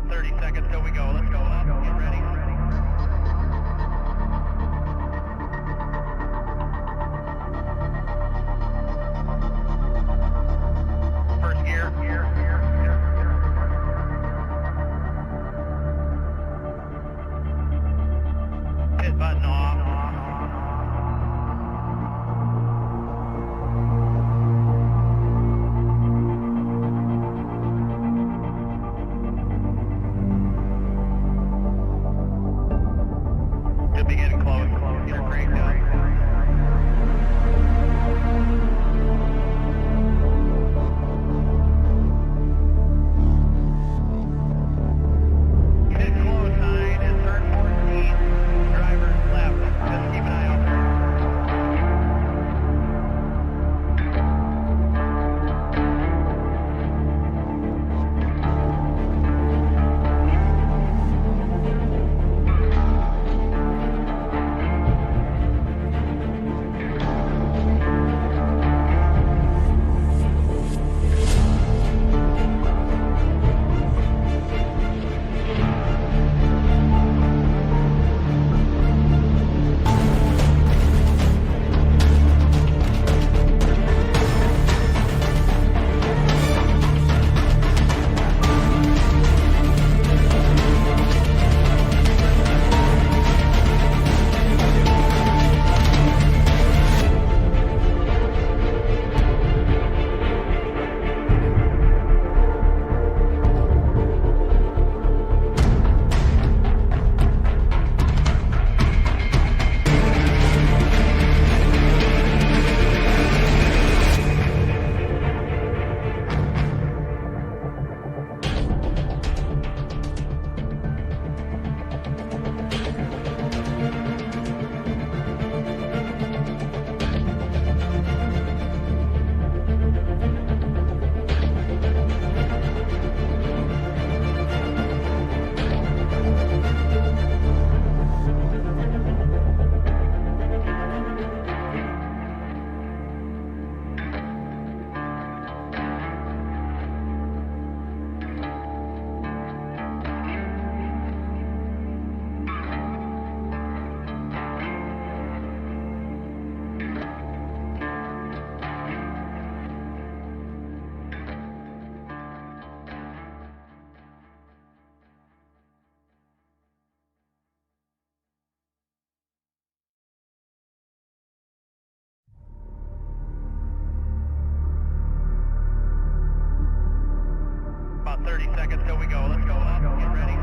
About 30 seconds till we go. Let's go up. Get ready. First gear. Pit button off. Could be getting close. Get her cranked up. Pit close sign is turn 14. Driver's left. Just keep an eye out there. About 30 seconds till we go. Let's go up. Get ready.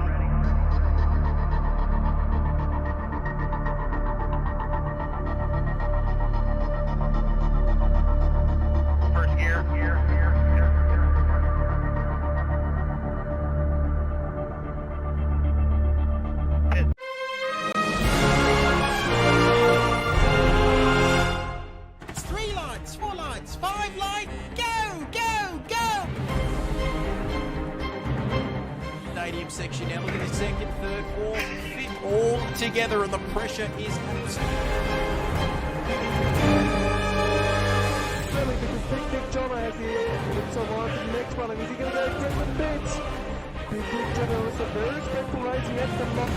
First gear. Pit. It's 3 lines, 4 lines, 5 line, go, go, go! Stadium section now, look at the second, third, fourth, fifth, all together, and the pressure is absolute. Really, because Big John has here, looks on to the next one, and is he going to go get the bits? Big John is a very respectful racing at the moment.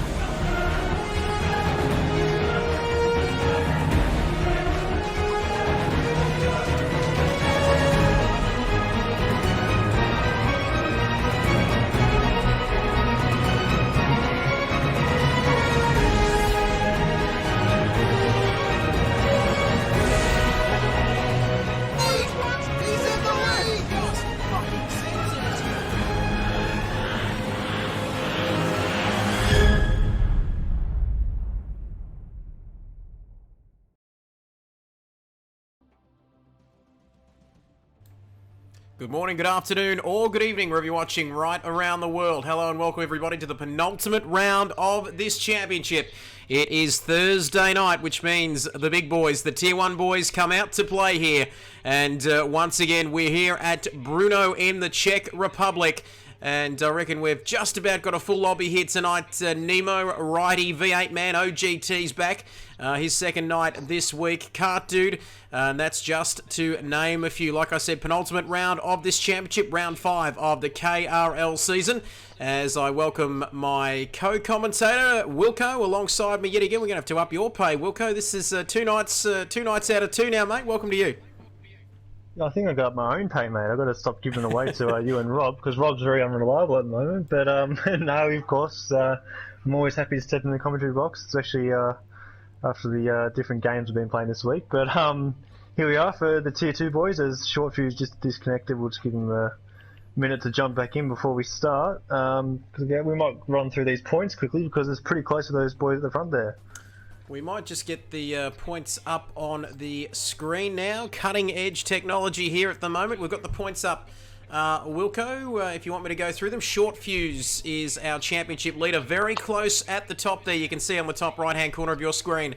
He's in the lead! Just fucking sense it! Good morning, good afternoon, or good evening, wherever you're watching right around the world. Hello and welcome everybody to the penultimate round of this championship. It is Thursday night, which means the big boys, the Tier 1 boys, come out to play here. And once again, we're here at Brno in the Czech Republic. And I reckon we've just about got a full lobby here tonight. Nemo, righty, V8 man, OGT's back. His second night this week. Cart Dude, and that's just to name a few. Like I said, penultimate round of this championship, round 5 of the KRL season. As I welcome my co-commentator, Wilco, alongside me yet again. We're going to have to up your pay, Wilco. This is two nights out of 2 now, mate. Welcome to you. I think I got my own pay, mate. I've got to stop giving away to you and Rob, because Rob's very unreliable at the moment. But no, of course, I'm always happy to step in the commentary box, especially after the different games we've been playing this week. But here we are for the Tier 2 boys, as Short Fuse just disconnected. We'll just give him a minute to jump back in before we start. We might run through these points quickly, because it's pretty close to those boys at the front there. We might just get the points up on the screen now. Cutting edge technology here at the moment. We've got the points up. Wilco, if you want me to go through them. Short Fuse is our championship leader. Very close at the top there. You can see on the top right-hand corner of your screen.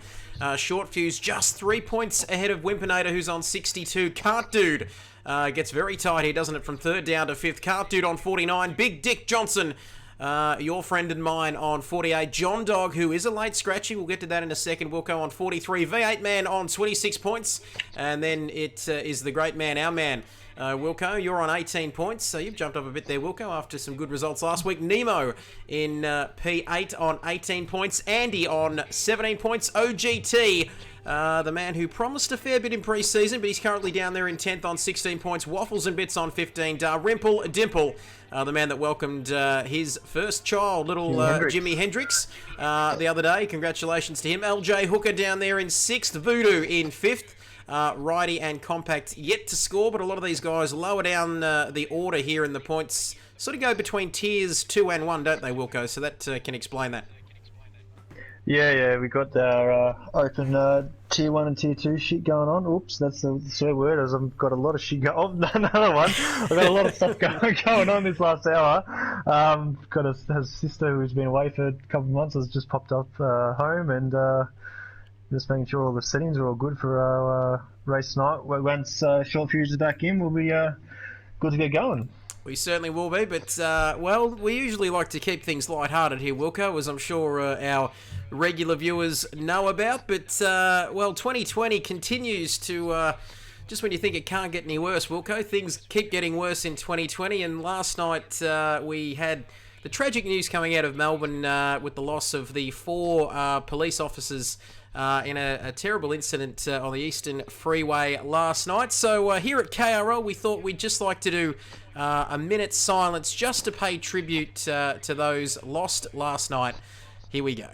Short Fuse just 3 points ahead of Wimpinator, who's on 62. Cart Dude gets very tight here, doesn't it? From 3rd down to 5th. Cart Dude on 49. Big Dick Johnson, your friend and mine, on 48. John Dog, who is a late scratchy, we'll get to that in a second. Wilco on 43. V8 Man on 26 points. And then it is the great man, our man, Wilco. You're on 18 points, so you've jumped up a bit there, Wilco, after some good results last week. Nemo in P8 on 18 points. Andy on 17 points. OGT, the man who promised a fair bit in pre-season, but he's currently down there in 10th on 16 points. Waffles and Bits on 15. Rimple Dimple, the man that welcomed his first child, little Jimi Hendrix, the other day. Congratulations to him. LJ Hooker down there in 6th. Voodoo in 5th. Righty and Compact yet to score, but a lot of these guys lower down the order here in the points. Sort of go between tiers 2 and 1, don't they, Wilco? So that can explain that. Yeah, we got our open Tier 1 and Tier 2 shit going on. Oops, that's the swear word, as I've got a lot of shit going on. Oh, another one. I've got a lot of stuff going on this last hour. Got a sister who's been away for a couple of months, has just popped up home, and just making sure all the settings are all good for our race tonight. Once Short Fuse is back in, we'll be good to get going. We certainly will be, but, well, we usually like to keep things lighthearted here, Wilco, as I'm sure our regular viewers know about. But, well, 2020 continues to, just when you think it can't get any worse, Wilco, things keep getting worse in 2020. And last night we had the tragic news coming out of Melbourne with the loss of the 4 police officers in a terrible incident on the Eastern Freeway last night. So here at KRL, we thought we'd just like to do a minute's silence just to pay tribute to those lost last night. Here we go.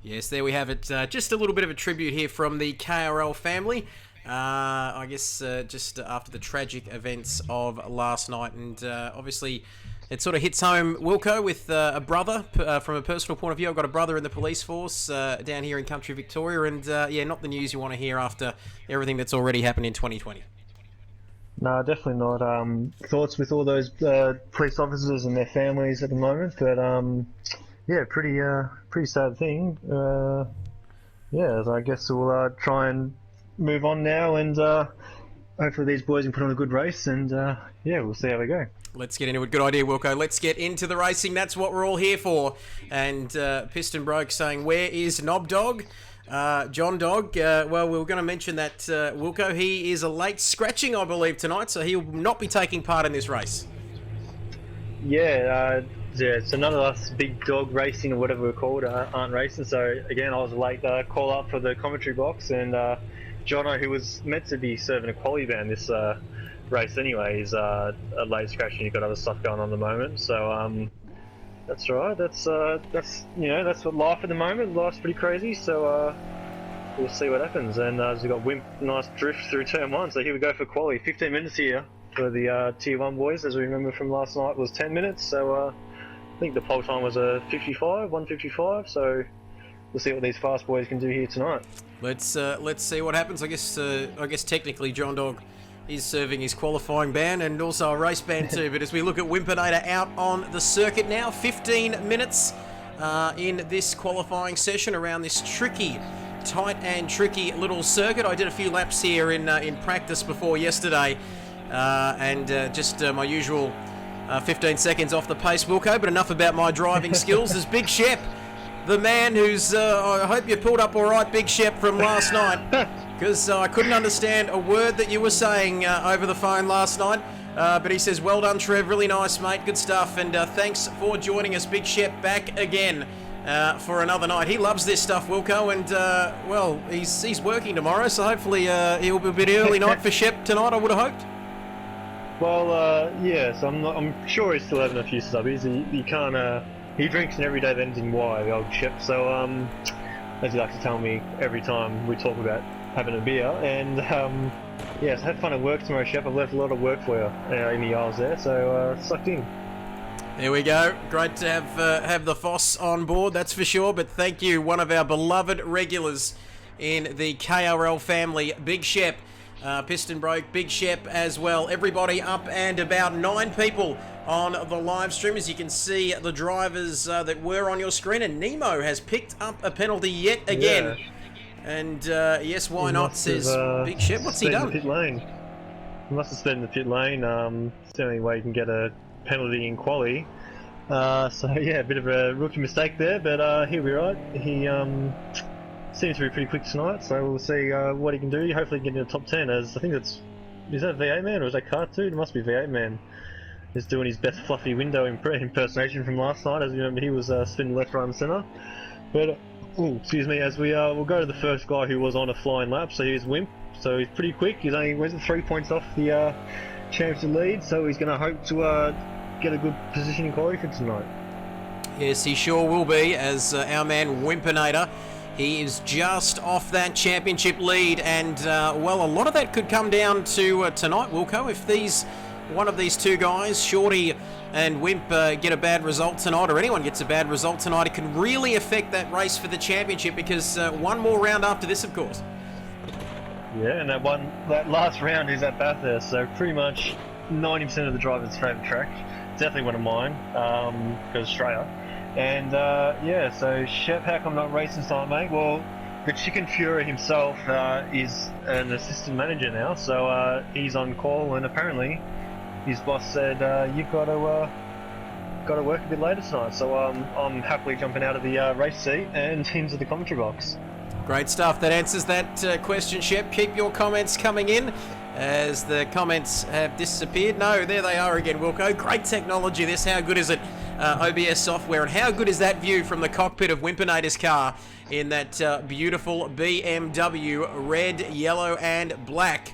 Yes, there we have it. Just a little bit of a tribute here from the KRL family. I guess just after the tragic events of last night, and obviously it sort of hits home, Wilco, with a brother from a personal point of view. I've got a brother in the police force down here in country Victoria, and yeah, not the news you want to hear after everything that's already happened in 2020. No, definitely not. Thoughts with all those police officers and their families at the moment, but yeah, pretty sad thing. Yeah, so I guess we'll try and move on now, and hopefully these boys can put on a good race, and yeah, we'll see how we go. Let's get into it. Good idea, Wilco. Let's get into the racing. That's what we're all here for. And Piston Broke saying, where is Knob Dog? John Dog, well, we were going to mention that Wilco, he is a late scratching, I believe, tonight, so he'll not be taking part in this race. Yeah, so none of us big dog racing or whatever we're called aren't racing. So again, I was a late call up for the commentary box, and Jono, who was meant to be serving a quali ban this race anyway, is a late scratching. He's got other stuff going on at the moment, so that's right. That's that's what life at the moment. Life's pretty crazy, so we'll see what happens. And we've got Wimp, nice drift through turn 1. So here we go for quali. 15 minutes here for the Tier 1 boys, as we remember from last night was 10 minutes. So I think the pole time was a 1:55. So we'll see what these fast boys can do here tonight. Let's see what happens. I guess technically John Dog is serving his qualifying ban and also a race ban too. But as we look at Wimpinator out on the circuit now, 15 minutes in this qualifying session around this tight and tricky little circuit. I did a few laps here in practice before yesterday, and just my usual 15 seconds off the pace, Wilco. But enough about my driving skills. There's Big Shep, the man who's, I hope you pulled up all right, Big Shep, from last night, because I couldn't understand a word that you were saying over the phone last night. But he says, well done, Trev, really nice, mate, good stuff, and thanks for joining us, Big Shep, back again for another night. He loves this stuff, Wilco, and, well, he's working tomorrow, so hopefully he'll be a bit early night for Shep tonight, I would have hoped. Well, yeah, so I'm sure he's still having a few stubbies. He can't, he drinks an everyday then in why, the old Shep, so, as he likes to tell me every time we talk about having a beer, and yeah, so have fun at work tomorrow, Shep. I've left a lot of work for you in the aisles there, so sucked in. There we go. Great to have the Foss on board, that's for sure. But thank you, one of our beloved regulars in the KRL family, Big Shep. Piston Broke, Big Shep as well. Everybody up and about 9 people on the live stream. As you can see, the drivers that were on your screen, and Nemo has picked up a penalty yet again. Yeah. And yes, why not, says Big Shep. What's he done? Pit lane. He must have sped in the pit lane. It's the only way you can get a penalty in quali. So yeah, a bit of a rookie mistake there, but he'll be right. He seems to be pretty quick tonight, so we'll see what he can do. Hopefully get into the top 10, as I think is that V8 Man or is that Car 2? It must be V8 Man. He's doing his best fluffy window impersonation from last night. As you remember, he was spinning left, right and centre. But excuse me, as we'll go to the first guy who was on a flying lap. So here's Wimp. So he's pretty quick. He's only 3 points off the championship lead. So he's going to hope to get a good position in quality for tonight. Yes, he sure will be. As our man Wimpinator, he is just off that championship lead, and well, a lot of that could come down to tonight, Wilco. If one of these two guys, Shorty and Wimp, get a bad result tonight, or anyone gets a bad result tonight, it can really affect that race for the championship, because one more round after this, of course. Yeah, and that last round is at Bathurst, so pretty much 90% of the drivers' favourite track. Definitely one of mine, because Australia. And yeah, so Shep, how come not racing tonight, mate? Well, the Chicken Fury himself is an assistant manager now, so he's on call, and apparently his boss said you've got to work a bit later tonight. So I'm happily jumping out of the race seat and into the commentary box. Great stuff. That answers that question, Shep. Keep your comments coming in, as the comments have disappeared. No, there they are again, Wilco. Great technology this. How good is it? OBS software, and how good is that view from the cockpit of Wimpinator's car in that beautiful BMW red, yellow and black.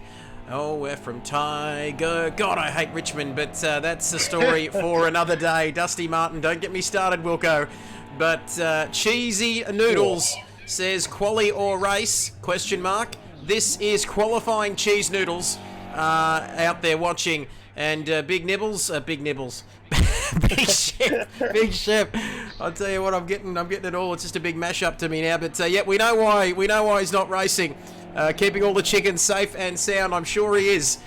Oh, we're from Tiger. God, I hate Richmond, but that's a story for another day. Dusty Martin, don't get me started, Wilco. But Cheesy Noodles says, quali or race? Question mark. This is qualifying Cheese Noodles out there watching. And Big Nibbles. Big Shep, Big Shep. I'll tell you what, I'm getting it all. It's just a big mashup to me now. But yeah, we know why he's not racing. Keeping all the chickens safe and sound, I'm sure he is.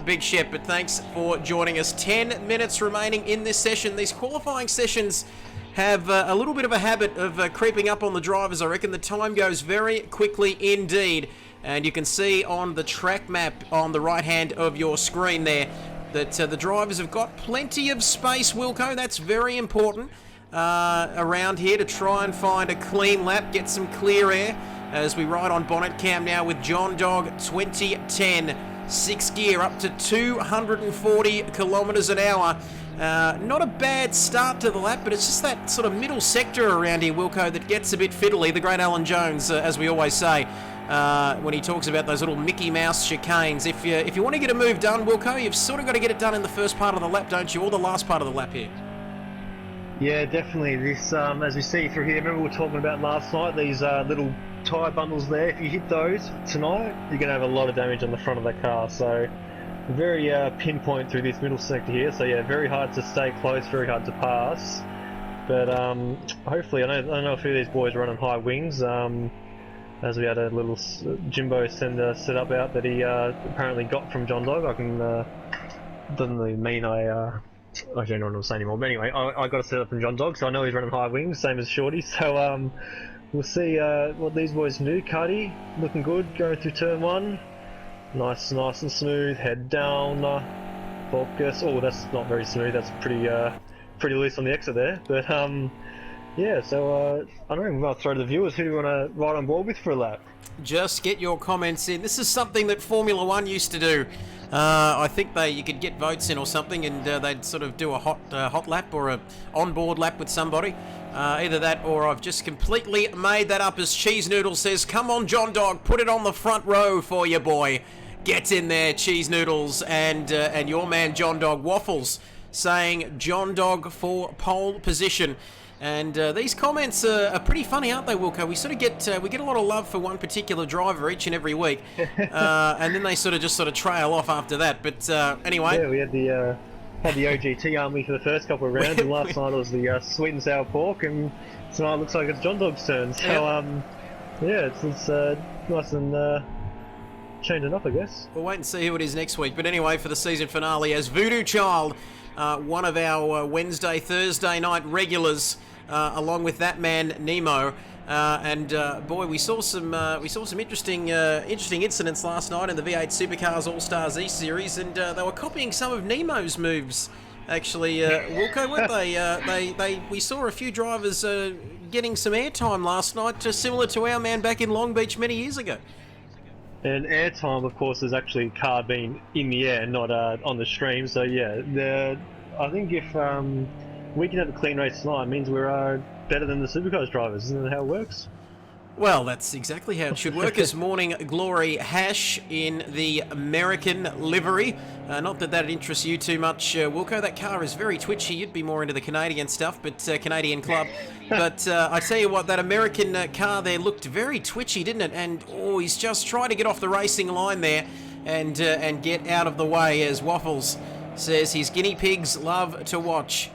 Big Shep, but thanks for joining us. 10 minutes remaining in this session. These qualifying sessions have a little bit of a habit of creeping up on the drivers. I reckon the time goes very quickly indeed. And you can see on the track map on the right hand of your screen there that the drivers have got plenty of space, Wilco. That's very important around here to try and find a clean lap, get some clear air as we ride on bonnet cam now with John Dog 2010 6 gear up to 240 kilometres an hour. Not a bad start to the lap, but it's just that sort of middle sector around here, Wilco, that gets a bit fiddly. The great Alan Jones, as we always say, when he talks about those little Mickey Mouse chicanes. If you want to get a move done, Wilco, you've sort of got to get it done in the first part of the lap, don't you? Or the last part of the lap here. Yeah, definitely. This, as we see through here, remember we were talking about last night, these little tyre bundles there. If you hit those tonight, you're going to have a lot of damage on the front of the car. So very pinpoint through this middle sector here. So yeah, very hard to stay close, very hard to pass. But hopefully, I know a few of these boys are running high wings. As we had a little Jimbo send a setup out that he apparently got from John Dog. Doesn't really mean I don't know what to say anymore. But anyway, I got a setup from John Dog, so I know he's running high wings, same as Shorty. So we'll see what these boys can do. Cuddy looking good, going through turn one. Nice and smooth. Head down. Focus. Oh, that's not very smooth. That's pretty loose on the exit there. But yeah, so I don't know, we might throw to the viewers. Who do you want to ride on board with for a lap? Just get your comments in. This is something that Formula One used to do. I think you could get votes in or something, and they'd sort of do a hot lap or a on-board lap with somebody. Either that, or I've just completely made that up. As Cheese Noodle says, "Come on, John Dog, put it on the front row for you, boy. Get in there, Cheese Noodles," and your man John Dog Waffles saying John Dog for pole position. And these comments are pretty funny, aren't they, Wilco? We sort of get a lot of love for one particular driver each and every week, and then they sort of trail off after that. But anyway, yeah, we had the OGT army for the first couple of rounds, and last night it was the sweet and sour pork, and tonight it looks like it's John Dog's turn. So yeah, it's nice and changing up, I guess. We'll wait and see who it is next week. But anyway, for the season finale, as Voodoo Child, one of our Wednesday, Thursday night regulars, along with that man Nemo, and boy, we saw some interesting incidents last night in the V8 Supercars All Stars E Series, and they were copying some of Nemo's moves. Actually, Wilco, weren't they? We saw a few drivers getting some airtime last night, similar to our man back in Long Beach many years ago. And airtime, of course, is actually car being in the air, not on the stream. So yeah, I think if we can have a clean race tonight, it means we're better than the Supercars drivers. Isn't that how it works? Well, that's exactly how it should work. As Morning Glory Hash in the American livery. Not that interests you too much, Wilco. That car is very twitchy. You'd be more into the Canadian stuff, but Canadian club. But I tell you what, that American car there looked very twitchy, didn't it? And he's just trying to get off the racing line there and get out of the way, as Waffles says his guinea pigs love to watch.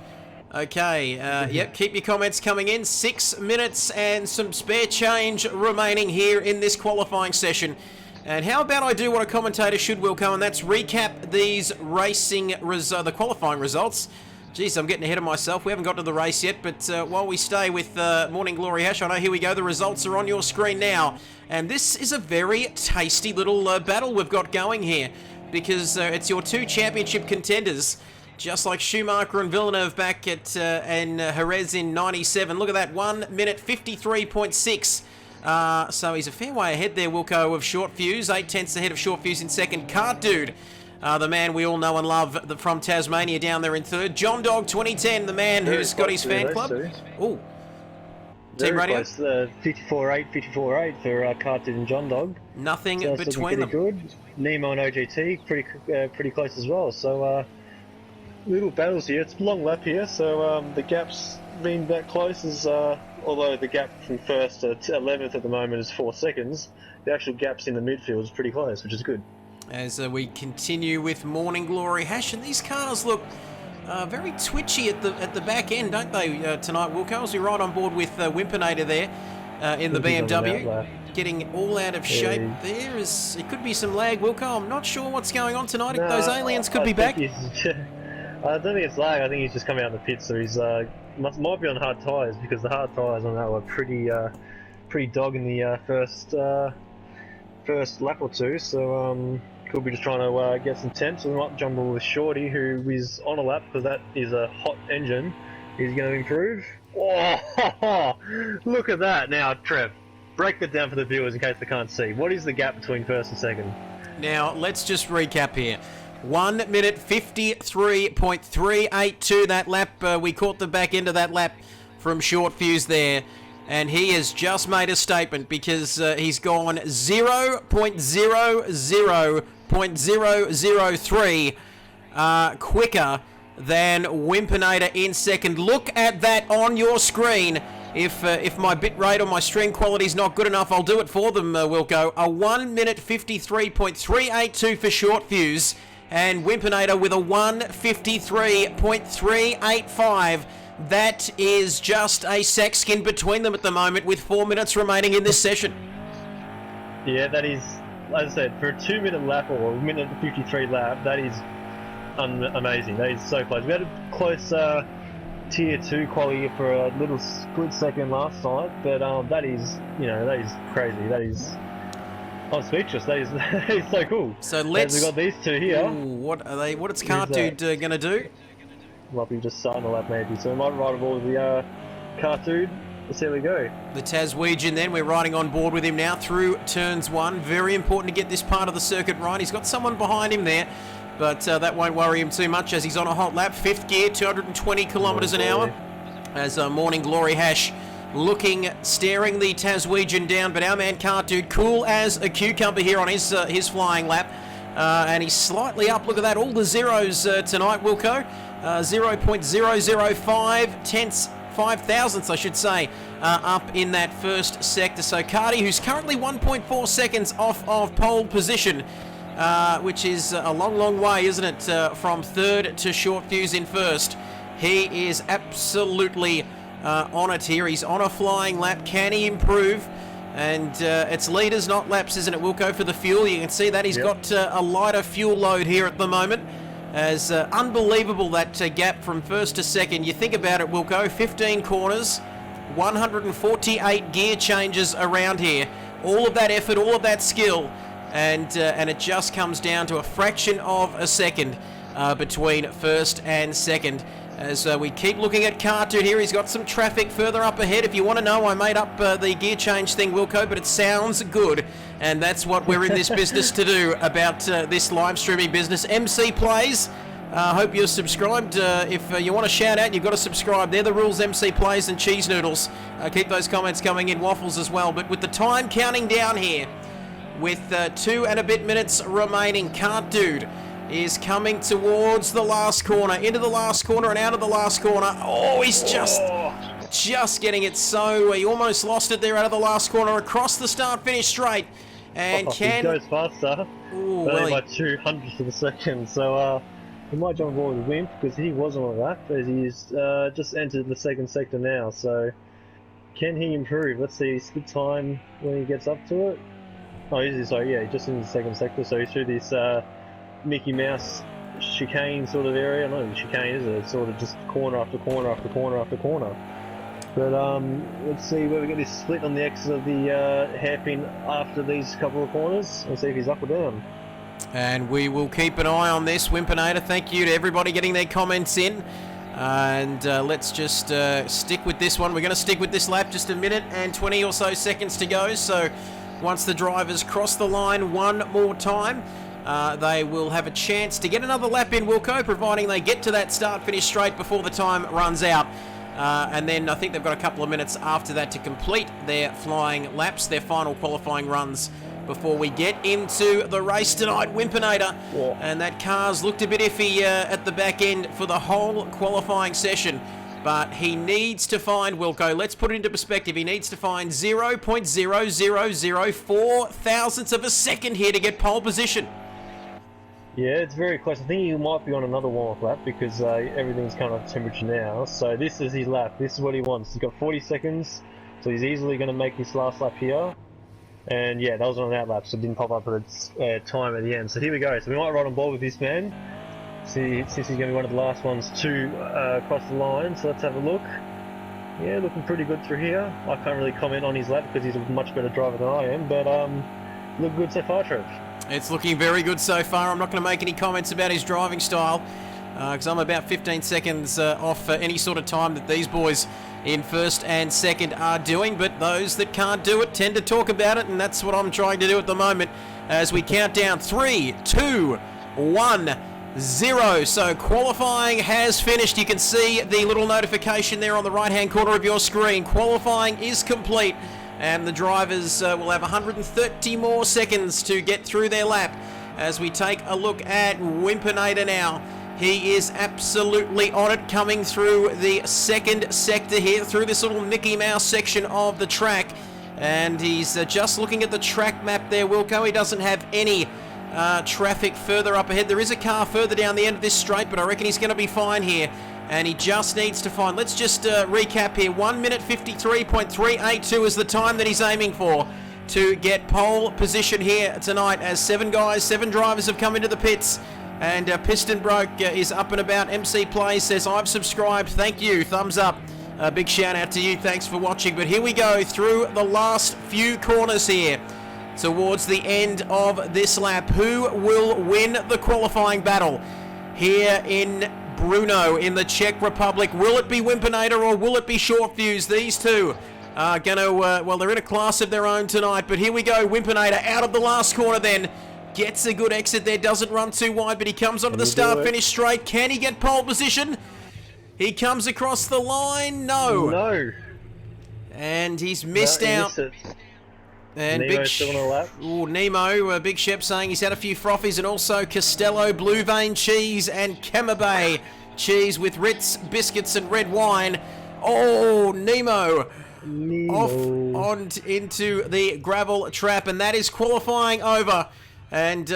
Okay, yep, keep your comments coming in. 6 minutes and some spare change remaining here in this qualifying session. And how about I do what a commentator should, Wilco, and that's recap these the qualifying results. Geez, I'm getting ahead of myself. We haven't got to the race yet, but while we stay with Morning Glory Hash, I know, here we go. The results are on your screen now. And this is a very tasty little battle we've got going here, because it's your two championship contenders, just like Schumacher and Villeneuve back at Jerez in 97. Look at that, 1 minute 53.6. So he's a fair way ahead there, Wilco, of Short Fuse. 8 tenths ahead of Short Fuse in second. Cart Dude, the man we all know and love from Tasmania, down there in third. John Dog 2010, the man who's got his fan club. Oh, Team Radio. 54.8, 54.8 for Cart Dude and John Dog. Nothing so between them. Good. Nemo and OGT pretty close as well. So little battles here. It's a long lap here, so the gap's been that close. As although the gap from first to 11th at the moment is 4 seconds, the actual gaps in the midfield is pretty close, which is good. As we continue with Morning Glory Hash, and these cars look very twitchy at the back end, don't they, tonight, Wilco? As we ride on board with Wimpinator there in the BMW. Getting all out of shape there. It could be some lag, Wilco. I'm not sure what's going on tonight. No, those aliens could be back. I don't think it's lag. I think he's just coming out of the pit, so he's might be on hard tyres, because the hard tyres on that were pretty dog in the first lap or two. So could be just trying to get some temps. So we might jumble with Shorty, who is on a lap because that is a hot engine. He's going to improve. Oh, look at that now, Trev. Break that down for the viewers in case they can't see. What is the gap between first and second? Now, let's just recap here. 1 minute 53.382 that lap. We caught the back end of that lap from Short Fuse there. And he has just made a statement because he's gone 0.000.003 quicker than Wimpinator in second. Look at that on your screen. If my bit rate or my stream quality is not good enough, I'll do it for them, Wilco. A 1 minute 53.382 for Short Fuse, and Wimpinator with a 1:53.385. That is just a secskin between them at the moment, with 4 minutes remaining in this session. Yeah, that is, as I said, for a 2 minute lap or a minute 53 lap, that is amazing. That is so close. We had a close tier 2 quality for a little split second last night, but that is crazy. That is, I'm speechless. That is so cool. So let's. We've got these two here. Ooh, what are they? What's Cartoon gonna do? Might be just starting the lap maybe, so we might ride aboard with the Cartoon. Let's see how we go. The Taswegian then, we're riding on board with him now through turns 1. Very important to get this part of the circuit right. He's got someone behind him there, but that won't worry him too much as he's on a hot lap. 5th gear, 220 kilometres an hour. As Morning Glory Hash staring the Taswegian down, but our man Cartoon, cool as a cucumber here on his flying lap. And he's slightly up. Look at that, all the zeros tonight, Wilco. 0.005 tenths, 5 thousandths, I should say, up in that first sector. So Cardi, who's currently 1.4 seconds off of pole position, which is a long, long way, isn't it, from third to Short Fuse in first. He is absolutely on it here. He's on a flying lap. Can he improve? And it's litres, not laps, isn't it, Wilco, for the fuel? You can see that he's got a lighter fuel load here at the moment. As unbelievable that gap from first to second. You think about it, Wilco, 15 corners, 148 gear changes around here. All of that effort, all of that skill, and it just comes down to a fraction of a second between first and second. As we keep looking at Cartoon here, he's got some traffic further up ahead. If you want to know, I made up the gear change thing, Wilco, but it sounds good. And that's what we're in this business to do about this live streaming business. MC Plays, hope you're subscribed. If you want to shout out, you've got to subscribe. They're the rules, MC Plays and Cheese Noodles. Keep those comments coming in, Waffles as well. But with the time counting down here, with 2 and a bit minutes remaining, Cartoon is coming towards the last corner, into the last corner and out of the last corner. Oh, he's just getting it, so he almost lost it there out of the last corner, across the start-finish straight. And he goes faster, ooh, only by 200ths of a second, so he might jump aboard with Wimp, because he was on a lap, as he's just entered the second sector now, so can he improve? Let's see, split time when he gets up to it. Oh, he's just in the second sector, so he's through this Mickey Mouse chicane sort of area. Not even chicane, is it? It's sort of just corner after corner after corner after corner. But let's see where we get this split on the exit of the hairpin after these couple of corners, and see if he's up or down. And we will keep an eye on this, Wimpinator. Thank you to everybody getting their comments in. And let's just stick with this one. We're going to stick with this lap, just a minute and 20 or so seconds to go. So once the drivers cross the line one more time, they will have a chance to get another lap in, Wilco, providing they get to that start-finish straight before the time runs out. And then I think they've got a couple of minutes after that to complete their flying laps, their final qualifying runs, before we get into the race tonight, Wimpinator. Yeah. And that car's looked a bit iffy at the back end for the whole qualifying session. But he needs to find, Wilco, let's put it into perspective, he needs to find 0.0004 thousandths of a second here to get pole position. Yeah, it's very close. I think he might be on another warm-up lap because everything's kind of temperature now. So this is his lap. This is what he wants. He's got 40 seconds, so he's easily going to make this last lap here. And yeah, that was on an outlap, so it didn't pop up at its time at the end. So here we go. So we might ride on board with this man. See, since he's going to be one of the last ones to cross the line. So let's have a look. Yeah, looking pretty good through here. I can't really comment on his lap because he's a much better driver than I am, but look good so far, Trev. It's looking very good so far. I'm not going to make any comments about his driving style because I'm about 15 seconds off any sort of time that these boys in first and second are doing, but those that can't do it tend to talk about it, and that's what I'm trying to do at the moment as we count down 3, 2, 1, 0. So qualifying has finished. You can see the little notification there on the right hand corner of your screen. Qualifying is complete, and the drivers will have 130 more seconds to get through their lap as we take a look at Wimpinator now. He is absolutely on it, coming through the second sector here, through this little Mickey Mouse section of the track. And he's just looking at the track map there, Wilco. He doesn't have any traffic further up ahead. There is a car further down the end of this straight, but I reckon he's going to be fine here. And he just needs to find, let's just recap here, 1 minute 53.382 is the time that he's aiming for to get pole position here tonight, as 7 drivers have come into the pits. And Piston Broke is up and about. MC Play says, I've subscribed. Thank you. Thumbs up. A big shout out to you. Thanks for watching. But here we go through the last few corners here towards the end of this lap. Who will win the qualifying battle here in Brno in the Czech Republic? Will it be Wimpinator or will it be Short Fuse? These two are going to, well, they're in a class of their own tonight. But here we go. Wimpinator out of the last corner then. Gets a good exit there, doesn't run too wide, but he comes onto the start-finish straight. Can he get pole position? He comes across the line. No. And he's missed out. And Nemo's still on the lap. Nemo, Big Shep saying he's had a few frothies, and also Costello, Blue Vein Cheese, and Camembert Cheese with Ritz, biscuits, and red wine. Oh, Nemo. Off on into the gravel trap, and that is qualifying over. And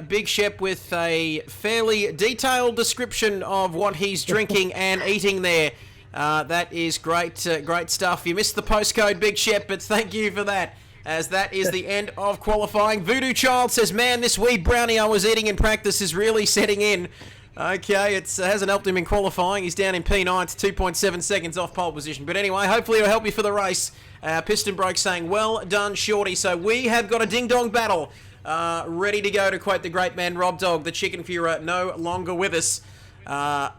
Big Shep with a fairly detailed description of what he's drinking and eating there. That is great, great stuff. You missed the postcode, Big Shep, but thank you for that, as that is the end of qualifying. Voodoo Child says, man, this weed brownie I was eating in practice is really setting in. Okay, it hasn't helped him in qualifying. He's down in P9, it's 2.7 seconds off pole position. But anyway, hopefully it'll help you for the race. Piston Broke saying, well done, Shorty. So we have got a ding-dong battle ready to go, to quote the great man Rob Dog. The Chicken Fuhrer no longer with us.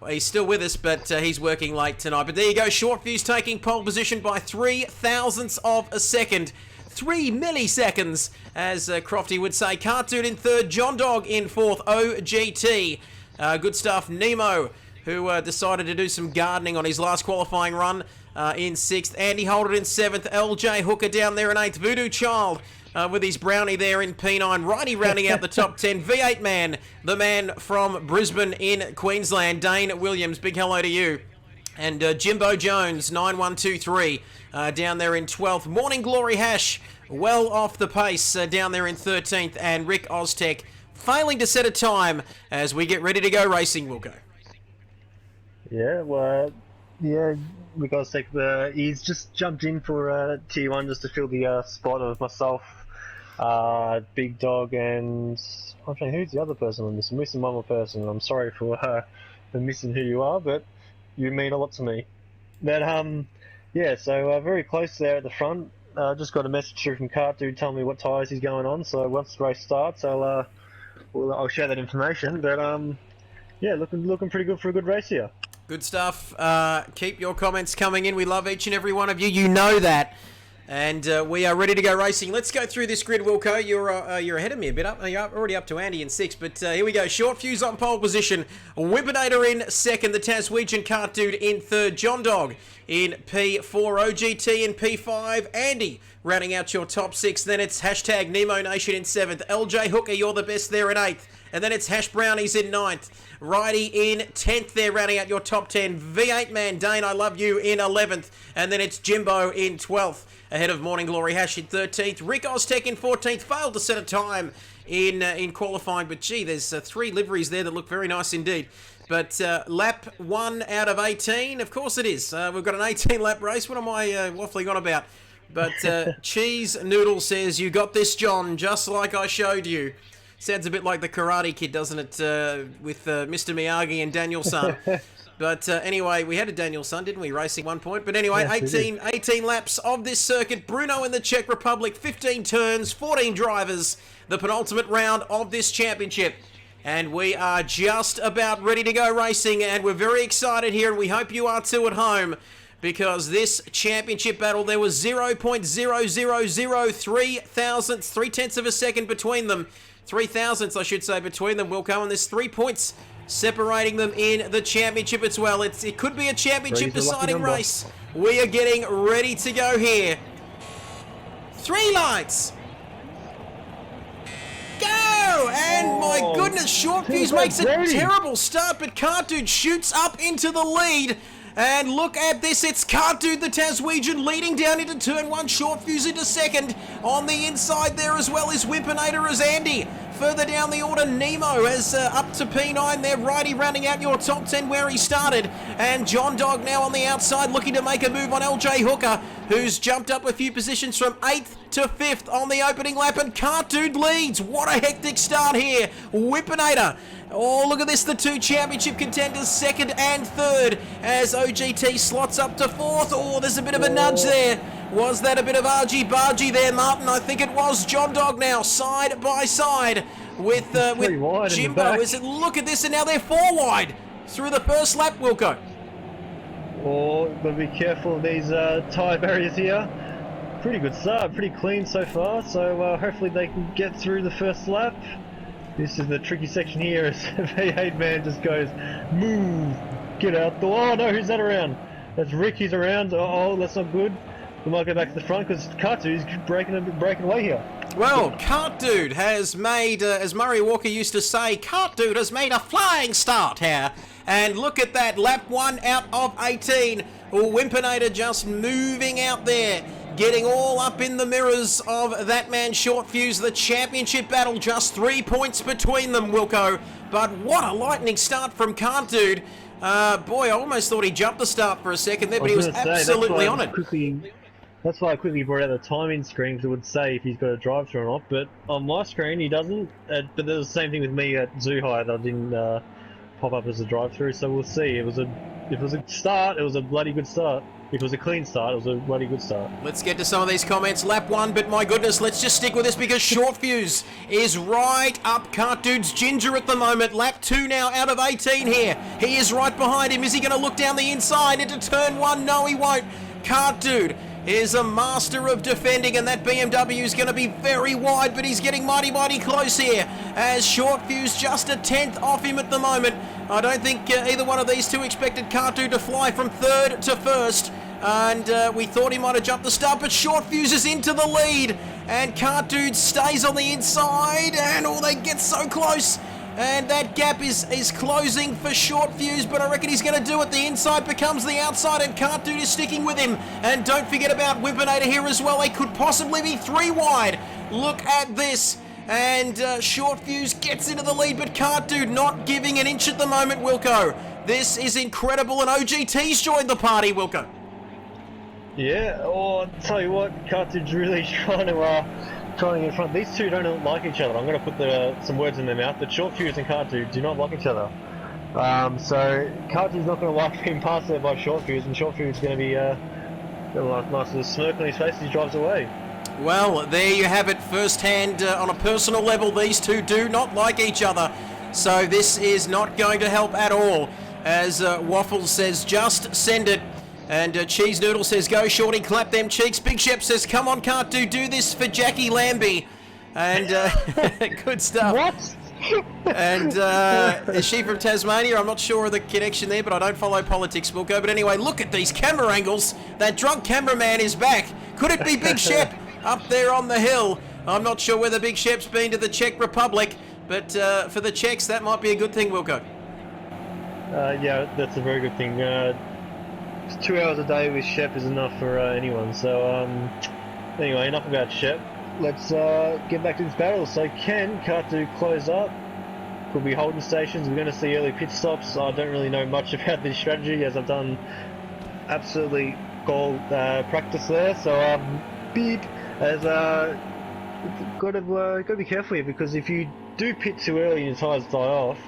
He's still with us, but he's working late tonight. But there you go, Short Fuse taking pole position by 0.003 of a second. 3 milliseconds, as Crofty would say. Cartoon in third, John Dog in fourth, OGT. Good stuff. Nemo, who decided to do some gardening on his last qualifying run, in sixth. Andy Holder in seventh. LJ Hooker down there in eighth. Voodoo Child with his brownie there in P9. Righty rounding out the top 10. V8 Man, the man from Brisbane in Queensland. Dane Williams, big hello to you. And Jimbo Jones, 9123, down there in 12th. Morning Glory Hash, well off the pace, down there in 13th. And Rick Oztech failing to set a time as we get ready to go racing. We'll go. Yeah, well, yeah, Rick Oztech, he's just jumped in for T1 just to fill the spot of myself, Big Dog, and I'm trying, who's the other person on this? I'm missing one more person. I'm sorry for missing who you are, but you mean a lot to me. But yeah, so very close there at the front. Just got a message through from Cart Dude telling me what tyres he's going on. So once the race starts, I'll share that information. But yeah, looking pretty good for a good race here. Good stuff. Keep your comments coming in. We love each and every one of you. You know that. And we are ready to go racing. Let's go through this grid, Wilco. You're ahead of me a bit. You're already up to Andy in sixth. But here we go. Short Fuse on pole position. Wimpinator in second. The Taswegian Cart Dude in third. John Dog in P4, OGT in P5, Andy rounding out your top 6. Then it's hashtag Nemo Nation in 7th, LJ Hooker, you're the best there in 8th. And then it's Hash Brownies in 9th. Righty in 10th there, rounding out your top 10. V8 Man, Dane, I Love You in 11th. And then it's Jimbo in 12th. Ahead of Morning Glory Hash in 13th. Rick Oztech in 14th. Failed to set a time in qualifying. But gee, there's 3 liveries there that look very nice indeed. But lap 1 out of 18. Of course it is. We've got an 18-lap race. What am I waffling on about? But Cheese Noodle says, you got this, John, just like I showed you. Sounds a bit like the Karate Kid, doesn't it, with Mr. Miyagi and Daniel-san. But anyway, we had a Daniel-san, didn't we, racing 1 point? But anyway, Yes, 18 laps of this circuit. Brno in the Czech Republic, 15 turns, 14 drivers. The penultimate round of this championship. And we are just about ready to go racing, and we're very excited here, and we hope you are too at home. Because this championship battle, there was 0.0003 thousandths, 3/10 of a second between them. 3 thousandths, I should say, between them, Wilco, and there's 3 points separating them in the championship as well. It could be a championship deciding race. We are getting ready to go here. 3 lights. Go! And my goodness, Short Fuse makes a terrible start, but Cartoon shoots up into the lead. And look at this, it's Cartoon the Taswegian leading down into turn 1, Short Fuse into second. On the inside there as well is Wimpinator as Andy. Further down the order, Nemo as up to P9 there, Righty rounding out your top 10 where he started. And John Dog now on the outside looking to make a move on LJ Hooker, who's jumped up a few positions from 8th to 5th on the opening lap, and Cartoon leads. What a hectic start here. Wimpinator. Oh, look at this, the 2 championship contenders, 2nd and 3rd, as OGT slots up to 4th. Oh, there's a bit of a nudge there. Was that a bit of argy-bargy there, Martin? I think it was. John Dog now, side by side with Jimbo. Look at this, and now they're 4 wide through the first lap, Wilco. Oh, got to be careful of these tyre barriers here. Pretty good start, pretty clean so far, so hopefully they can get through the first lap. This is the tricky section here as V8 Man just goes, move, get out the... Oh no, who's that around? That's Rick, he's around. Oh, that's not good. We might go back to the front because Cartoon's breaking away here. Well, Cart Dude has made, as Murray Walker used to say, Cart Dude has made a flying start here. And look at that, lap 1 out of 18. Wimpinator just moving out there, getting all up in the mirrors of that man Short Fuse. The championship battle, just 3 points between them, Wilco. But what a lightning start from Cart Dude. Boy, I almost thought he jumped the start for a second there, but he was absolutely on it. That's why I quickly brought out the timing screen, because it would say if he's got a drive-through or not, but on my screen he doesn't. But there's the same thing with me at Zhuhai, that didn't pop up as a drive-through, so we'll see. If it was a start, it was a bloody good start. If it was a clean start, it was a bloody good start. Let's get to some of these comments. Lap 1, but my goodness, let's just stick with this because Short Fuse is right up Cart Dude's ginger at the moment. Lap 2 now out of 18 here. He is right behind him. Is he going to look down the inside into turn 1? No, he won't. Cart Dude is a master of defending, and that BMW is going to be very wide, but he's getting mighty close here as Short Fuse just a 10th off him at the moment. I don't think either one of these two expected Cart Dude to fly from 3rd to 1st, and we thought he might have jumped the start, but Short Fuse is into the lead, and Cart Dude stays on the inside, and they get so close. And that gap is closing for Short Fuse, but I reckon he's going to do it. The inside becomes the outside, and Cart Dude is sticking with him. And don't forget about Wimpinator here as well. They could possibly be 3 wide. Look at this. And Short Fuse gets into the lead, but Cart Dude not giving an inch at the moment, Wilco. This is incredible, and OGT's joined the party, Wilco. Yeah, I'll tell you what, Cart Dude's really trying to get in front. These two don't like each other. I'm going to put some words in their mouth, but Short Fuse and Cart Dude do not like each other. So Cart Dude's not going to like being passed there by Short Fuse, and Short Fuse is going to be got a nice little smirk on his face as he drives away. Well, there you have it firsthand. On a personal level, these two do not like each other. So this is not going to help at all. As Waffles says, just send it. And Cheese Noodle says, go Shorty, clap them cheeks. Big Shep says, come on, Cart Dude, do this for Jackie Lambie. And good stuff. What? And is she from Tasmania? I'm not sure of the connection there, but I don't follow politics, Wilco. But anyway, look at these camera angles. That drunk cameraman is back. Could it be Big Shep up there on the hill? I'm not sure whether Big Shep's been to the Czech Republic, but for the Czechs, that might be a good thing, Wilco. Yeah, that's a very good thing. 2 hours a day with Shep is enough for anyone. So anyway, enough about Shep. Let's get back to this battle. So can Katu close up? Could be holding stations. We're going to see early pit stops. I don't really know much about this strategy as I've done absolutely gold practice there. So beep as got to be careful here, because if you do pit too early and your tyres die off,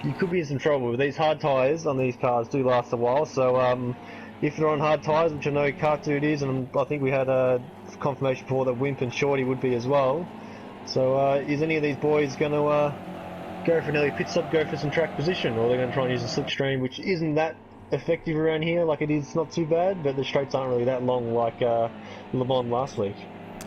you could be in some trouble. But these hard tyres on these cars do last a while. So if they're on hard tyres, which I know Katu is, and I think we had a confirmation before that Wimp and Shorty would be as well. So is any of these boys going to go for an early pit stop, go for some track position, or they're going to try and use a slipstream, which isn't that effective around here? Like, it is not too bad, but the straights aren't really that long like Le Mans last week.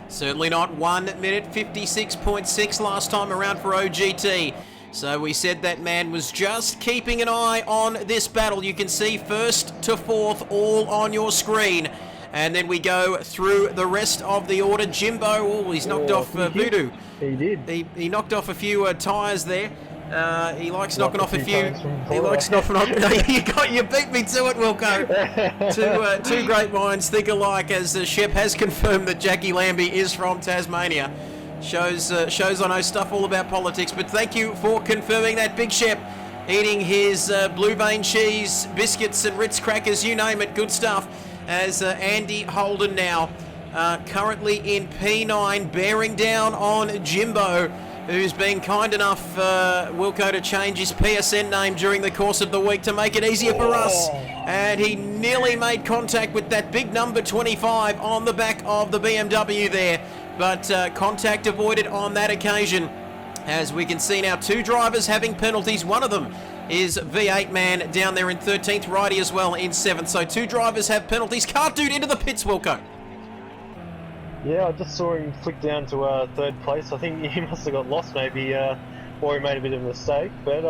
Certainly not. 1 minute 56.6 last time around for OGT. So we said that man was just keeping an eye on this battle. You can see first to fourth all on your screen. And then we go through the rest of the order. Jimbo, oh, he's knocked off Voodoo. He did. He knocked off a few tyres there. He likes knocking off a few. He likes knocking off. You beat me to it, Wilco. Two great minds think alike, as Shep has confirmed that Jackie Lambie is from Tasmania. Shows I know stuff all about politics. But thank you for confirming that. Big Shep eating his blue vein cheese, biscuits and Ritz crackers, you name it, good stuff. As Andy Holden now currently in P9, bearing down on Jimbo, who's been kind enough, Wilco, to change his PSN name during the course of the week to make it easier for us. And he nearly made contact with that big number 25 on the back of the BMW there. But contact avoided on that occasion. As we can see now, two drivers having penalties. One of them is V8 man down there in 13th, Righty as well in 7th. So two drivers have penalties. Cart dude into the pits, Wilco. Yeah, I just saw him flick down to third place. I think he must have got lost maybe, or he made a bit of a mistake. But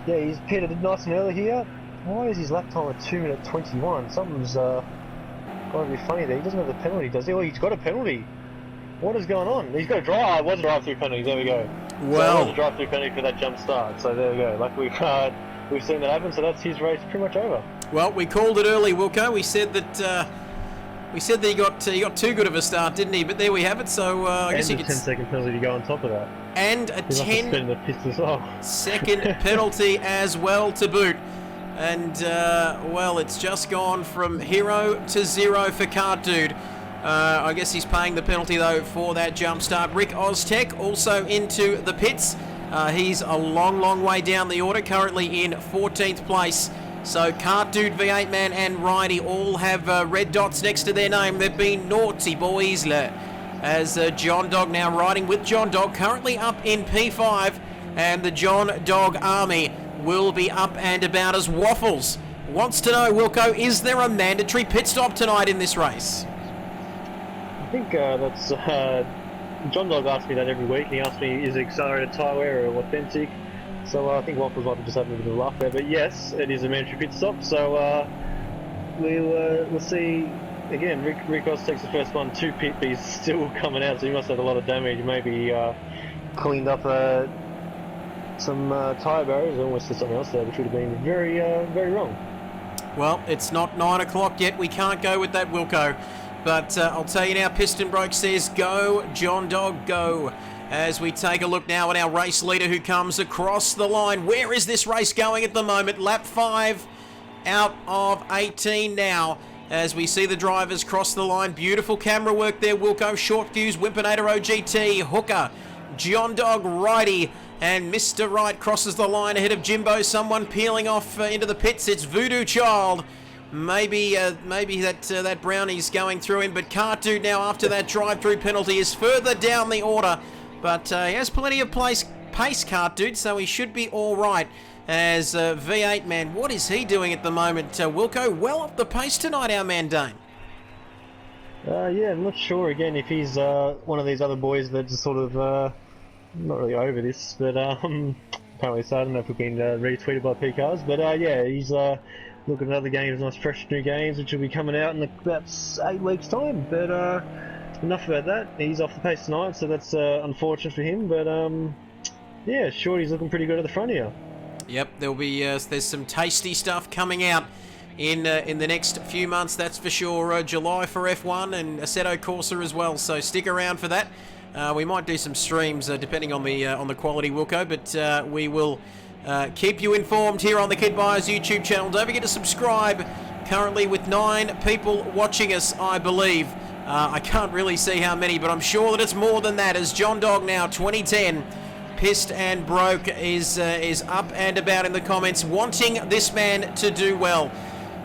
yeah, he's pitted nice and early here. Why is his lap time at 2 minute 21? Something's got to be funny there. He doesn't have the penalty, does he? Oh, he's got a penalty. What is going on? He's got a drive. It was a drive-through penalty. There we go. Well, so it was a drive-through penalty for that jump start. So there we go. Like we've seen that happen. So that's his race pretty much over. Well, we called it early, Wilco. We said that he got too good of a start, didn't he? But there we have it. So I guess you could 10-second penalty to go on top of that. And a 10-second penalty as well to boot. And well, it's just gone from hero to zero for Cart Dude. I guess he's paying the penalty, though, for that jump start. Rick Oztech also into the pits. He's a long way down the order, currently in 14th place. So Cart Dude, V8 Man and Righty all have red dots next to their name. They've been naughty boys. As John Dog now riding with John Dog, currently up in P5. And the John Dog Army will be up and about as Waffles wants to know, Wilco, is there a mandatory pit stop tonight in this race? I think that's John Dog asks me that every week. He asks me, is it accelerated tyre wear or authentic? So I think Waffles might be just having a bit of a laugh there. But yes, it is a mandatory pit stop. So we'll see. Again, Rick Ross takes the first one to pit, but he's still coming out, so he must have had a lot of damage. Maybe cleaned up some tyre barriers. I almost said something else there, which would have been very wrong. Well, it's not 9 o'clock yet. We can't go with that, Wilco. But I'll tell you now, Piston Broke says, go, John Dog, go. As we take a look now at our race leader who comes across the line. Where is this race going at the moment? Lap 5 out of 18 now. As we see the drivers cross the line. Beautiful camera work there, Wilco. Short fuse, Wimpinator OGT, Hooker, John Dog, Righty, and Mr. Right crosses the line ahead of Jimbo. Someone peeling off into the pits. It's Voodoo Child. Maybe that brownie's going through him, but Cart Dude now after that drive-through penalty is further down the order. But he has plenty of pace, Cart Dude, so he should be all right. As V8 man, what is he doing at the moment? Wilco, well up the pace tonight, our man Dane. Yeah, I'm not sure again if he's one of these other boys that just sort of not really over this, but apparently so. I don't know if we've been retweeted by PCars, but yeah, he's looking at other games, nice fresh new games, which will be coming out in about 8 weeks' time. But enough about that. He's off the pace tonight, so that's unfortunate for him. But yeah, Shorty's looking pretty good at the front here. Yep, there'll be there's some tasty stuff coming out in the next few months, that's for sure. July for F1 and Assetto Corsa as well, so stick around for that. We might do some streams depending on the quality, Wilco, but we will keep you informed here on the Kid Buyers YouTube channel. Don't forget to subscribe. Currently with 9 people watching us, I believe. I can't really see how many, but I'm sure that it's more than that, as John Dog now 2010 Pissed and Broke is up and about in the comments, wanting this man to do well.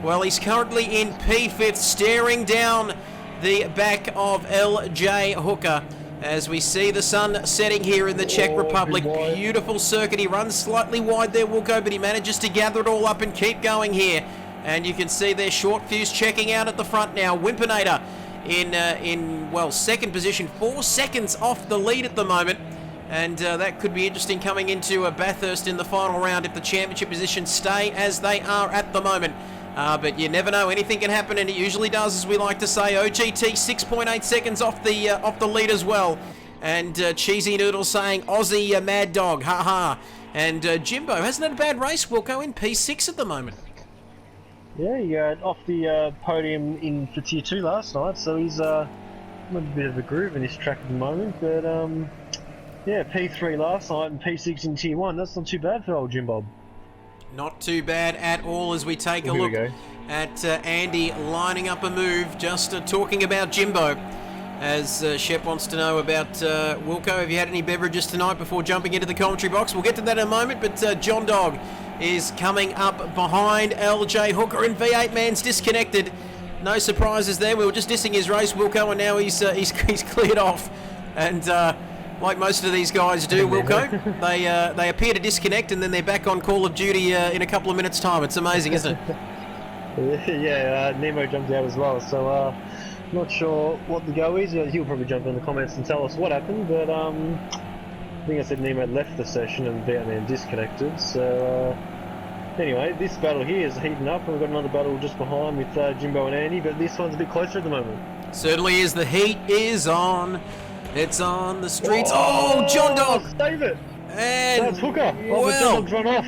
Well, he's currently in P5th, staring down the back of LJ Hooker as we see the sun setting here in the Czech Republic. Beautiful circuit. He runs slightly wide there, Wilco, but he manages to gather it all up and keep going here. And you can see their short fuse checking out at the front now. Wimpinator in well, second position, 4 seconds off the lead at the moment. And that could be interesting coming into Bathurst in the final round if the championship positions stay as they are at the moment. But you never know, anything can happen, and it usually does, as we like to say. OGT 6.8 seconds off the lead as well. And Cheesy Noodle saying Aussie Mad Dog, haha. And Jimbo hasn't had a bad race, Wilco, in P6 at the moment. Yeah, he off the podium in for Tier 2 last night, so he's a bit of a groove in this track at the moment. But yeah, P3 last night and P6 in Tier 1. That's not too bad for old Jim Bob. Not too bad at all as we take a look at Andy lining up a move, just talking about Jimbo. As Shep wants to know about Wilco, have you had any beverages tonight before jumping into the commentary box? We'll get to that in a moment, but John Dog is coming up behind LJ Hooker, and V8 Man's disconnected. No surprises there. We were just dissing his race, Wilco, and now he's cleared off. And like most of these guys do, Wilco, they appear to disconnect and then they're back on Call of Duty in a couple of minutes' time. It's amazing, isn't it? Yeah, Nemo jumped out as well, so not sure what the go is. He'll probably jump in the comments and tell us what happened, but I think I said Nemo left the session and V8 disconnected, so anyway, this battle here is heating up, and we've got another battle just behind with Jimbo and Andy, but this one's a bit closer at the moment. Certainly is. The heat is on. It's on the streets. Oh, John Dog! Save it! And that's Hooker! Well, run off!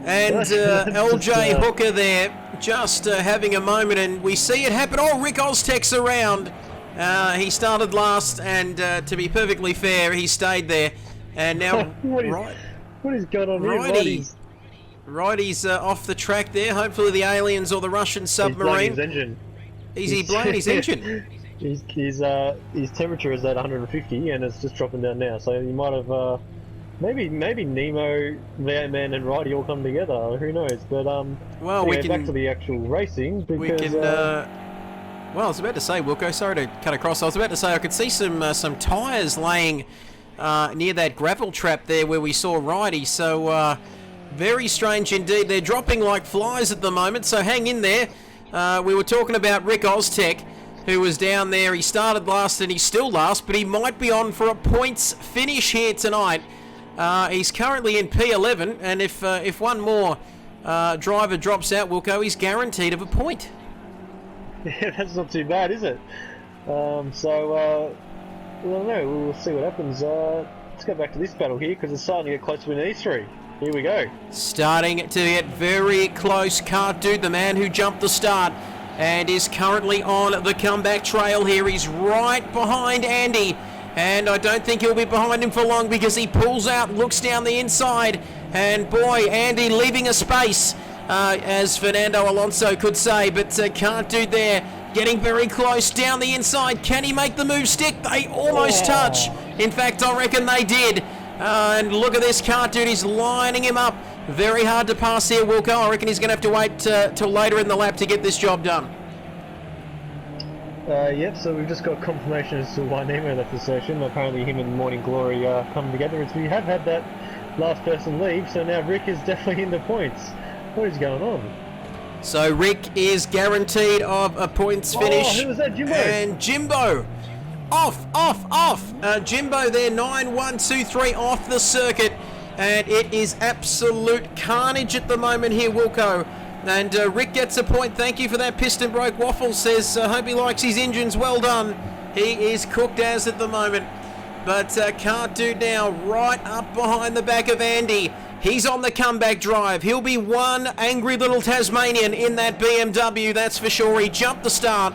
And LJ Hooker there, just having a moment, and we see it happen. Oh, Rick Oztek's around. He started last, and to be perfectly fair, he stayed there. And now, what is going on here? Righty's off the track there. Hopefully the aliens or the Russian submarine. He's blowing his engine. Is he blowing his engine? His temperature is at 150 and it's just dropping down now. So he might have maybe Nemo, V8 Man, and Righty all come together. Who knows? But well, anyway, back to the actual racing. Because, we can. Well, I was about to say, Wilco. Sorry to cut across. I was about to say I could see some tyres laying near that gravel trap there where we saw Righty. So very strange indeed. They're dropping like flies at the moment. So hang in there. We were talking about Rick Oztek, who was down there. He started last and he's still last, but he might be on for a points finish here tonight. He's currently in P11, and if one more driver drops out, Wilco, he's guaranteed of a point. Yeah, that's not too bad, is it? I don't know. We'll see what happens. Let's go back to this battle here, because it's starting to get close to an E3. Here we go. Starting to get very close. Cart Dude, the man who jumped the start, and is currently on the comeback trail here. He's right behind Andy, and I don't think he'll be behind him for long because he pulls out, looks down the inside, and boy, Andy leaving a space, as Fernando Alonso could say, but Cart Dude there getting very close down the inside. Can he make the move stick? They almost touch. In fact, I reckon they did. And look at this, Cart Dude, he's lining him up. Very hard to pass here, Wilco. I reckon he's going to have to wait till later in the lap to get this job done. Yep, so we've just got confirmation as to why Nemo left the session. Apparently him and Morning Glory come together, as we have had that last person leave, so now Rick is definitely in the points. What is going on? So Rick is guaranteed of a points finish. Oh, who was that, Jimbo? And Jimbo. off. Jimbo there, 9-1-2-3 off the circuit. And it is absolute carnage at the moment here, Wilco. And Rick gets a point. Thank you for that. Piston broke. Waffle says, hope he likes his engines. Well done. He is cooked as at the moment. But Can't Do now right up behind the back of Andy. He's on the comeback drive. He'll be one angry little Tasmanian in that BMW, that's for sure. He jumped the start,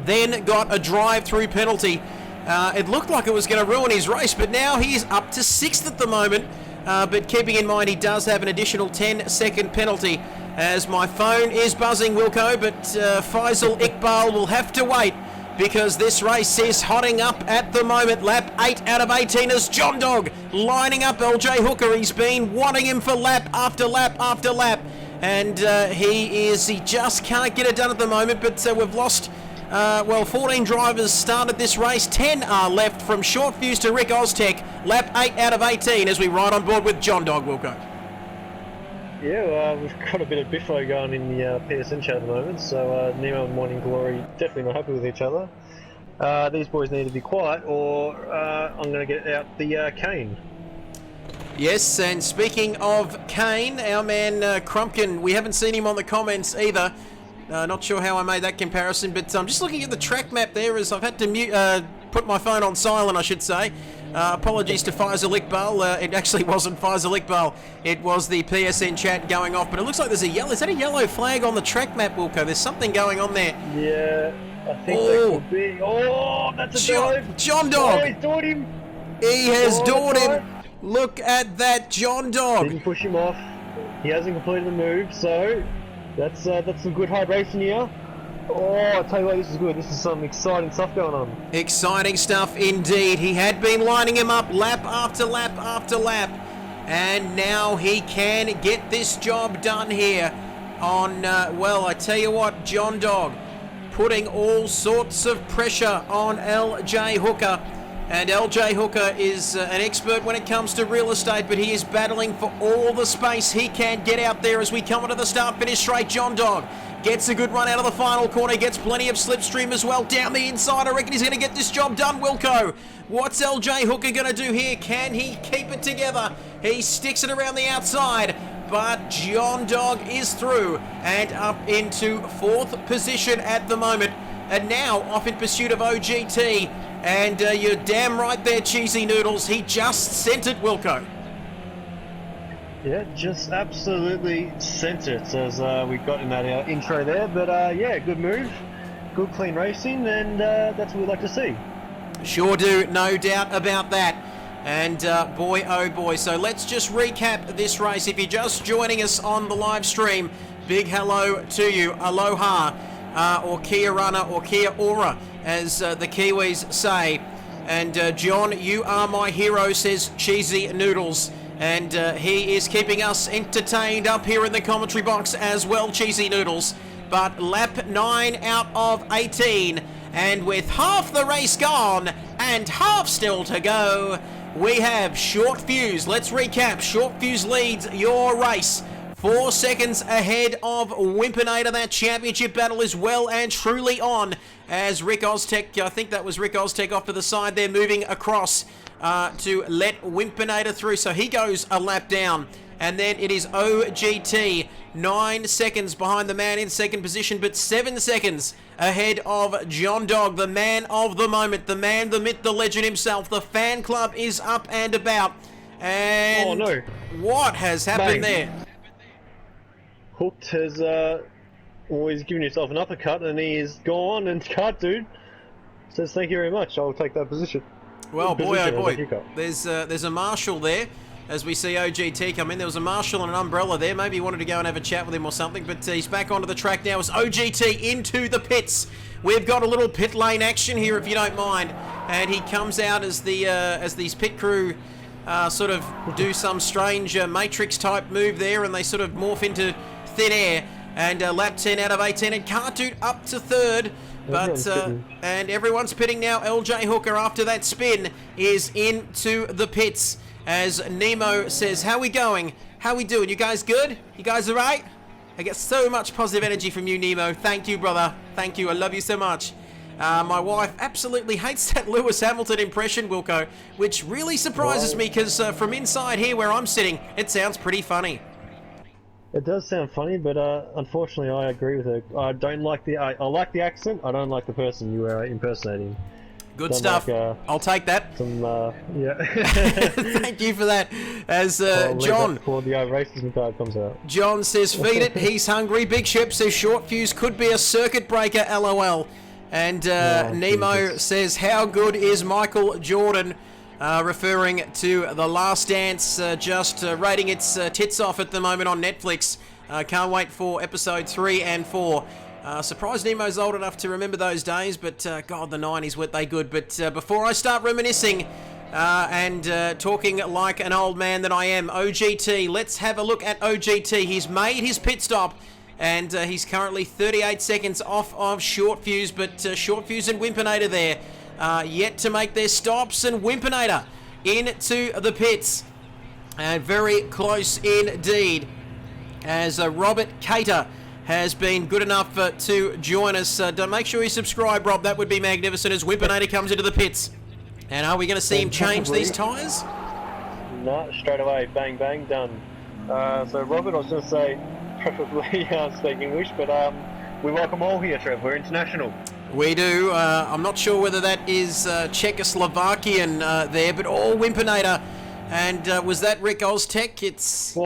then got a drive-through penalty. It looked like it was going to ruin his race, but now he's up to 6th at the moment. But keeping in mind he does have an additional 10-second penalty. As my phone is buzzing, Wilco, but Faisal Iqbal will have to wait because this race is hotting up at the moment. Lap 8 out of 18 as John Dog lining up LJ Hooker. He's been wanting him for lap after lap after lap. And he just can't get it done at the moment, but we've lost 14 drivers started this race. 10 are left from Short Fuse to Rick Oztech. Lap 8 out of 18 as we ride on board with John Dog, Wilco. Yeah, we've got a bit of biffo going in the PSN chat at the moment, so Nemo and Morning Glory definitely not happy with each other. These boys need to be quiet or I'm going to get out the cane. Yes, and speaking of Kane, our man Crumpkin, we haven't seen him on the comments either. Not sure how I made that comparison, but I'm just looking at the track map there as I've had to put my phone on silent, I should say. Apologies to Faisal Iqbal. It actually wasn't Faisal Iqbal. It was the PSN chat going off, but it looks like there's a yellow. Is that a yellow flag on the track map, Wilco? There's something going on there. Yeah, I think that could be. Oh, that's a dive. John Dog. Oh, he's doored him. He has doored him. Look at that, John Dog. Didn't push him off. He hasn't completed the move, so that's some good high racing here. Oh, I'll tell you what, this is good. This is some exciting stuff going on. Exciting stuff indeed. He had been lining him up lap after lap after lap. And now he can get this job done here on, I tell you what, John Dog putting all sorts of pressure on LJ Hooker. And LJ Hooker is an expert when it comes to real estate, but he is battling for all the space he can get out there as we come into the start-finish straight. John Dog gets a good run out of the final corner, gets plenty of slipstream as well down the inside. I reckon he's going to get this job done, Wilco. What's LJ Hooker going to do here? Can he keep it together? He sticks it around the outside, but John Dog is through and up into 4th position at the moment. And now off in pursuit of OGT. And you're damn right there, Cheesy Noodles. He just sent it, Wilco. Yeah, just absolutely sent it, as we got in that intro there. But yeah, good move, good clean racing, and that's what we like to see. Sure do, no doubt about that. And boy, oh boy. So let's just recap this race. If you're just joining us on the live stream, big hello to you. Aloha, or Kia Rana, or Kia Ora, as the Kiwis say. And John, you are my hero, says Cheesy Noodles. And he is keeping us entertained up here in the commentary box as well, Cheesy Noodles. But lap 9 out of 18, and with half the race gone and half still to go, we have Short Fuse. Let's recap. Short Fuse leads your race. 4 seconds ahead of Wimpinator. That championship battle is well and truly on as Rick Oztech, I think that was Rick Oztech off to the side there, moving across to let Wimpinator through. So he goes a lap down. And then it is OGT, 9 seconds behind the man in second position, but 7 seconds ahead of John Dog, the man of the moment, the man, the myth, the legend himself. The fan club is up and about. And oh, no. What has happened there? Hooked has always given himself an uppercut, and he is gone, and Cart Dude says thank you very much, I'll take that position. Well, boy, oh boy, there's a marshal there as we see OGT come in. There was a marshal and an umbrella there. Maybe he wanted to go and have a chat with him or something, but he's back onto the track now as OGT into the pits. We've got a little pit lane action here, if you don't mind, and he comes out as these pit crew sort of do some strange Matrix type move there, and they sort of morph into thin air. And lap 10 out of 18, and Cartoot up to 3rd. But and everyone's pitting now. LJ Hooker, after that spin, is into the pits. As Nemo says, how we going? How we doing? You guys good? You guys all right? I get so much positive energy from you, Nemo. Thank you, brother. Thank you. I love you so much. My wife absolutely hates that Lewis Hamilton impression, Wilco, which really surprises me because from inside here where I'm sitting, it sounds pretty funny. It does sound funny, but unfortunately, I agree with her. I don't like I like the accent. I don't like the person you were impersonating. Good stuff. Like, I'll take that. Yeah. Thank you for that. As John, before the racism card comes out. John says, feed it. He's hungry. Big Shep says short fuse could be a circuit breaker. LOL. And Nemo Jesus. says, how good is Michael Jordan? Referring to The Last Dance, just rating its tits off at the moment on Netflix. Can't wait for episode 3 and 4. Surprised Nemo's old enough to remember those days, but God, the 90s, weren't they good? But before I start reminiscing and talking like an old man that I am, OGT, let's have a look at OGT. He's made his pit stop, and he's currently 38 seconds off of Short Fuse, but Short Fuse and Wimpinator there yet to make their stops, and Wimpinator into the pits. Very close indeed, as Robert Cater has been good enough to join us. Make sure you subscribe, Rob. That would be magnificent as Wimpinator comes into the pits. And are we going to see him change these tyres? No, straight away. Bang, bang, done. So, Robert, I was going to say, preferably speak English, but we welcome all here, Trev. We're international. We do. I'm not sure whether that is Czechoslovakian there, but all Wimpinator. And was that Rick Oztech? It's...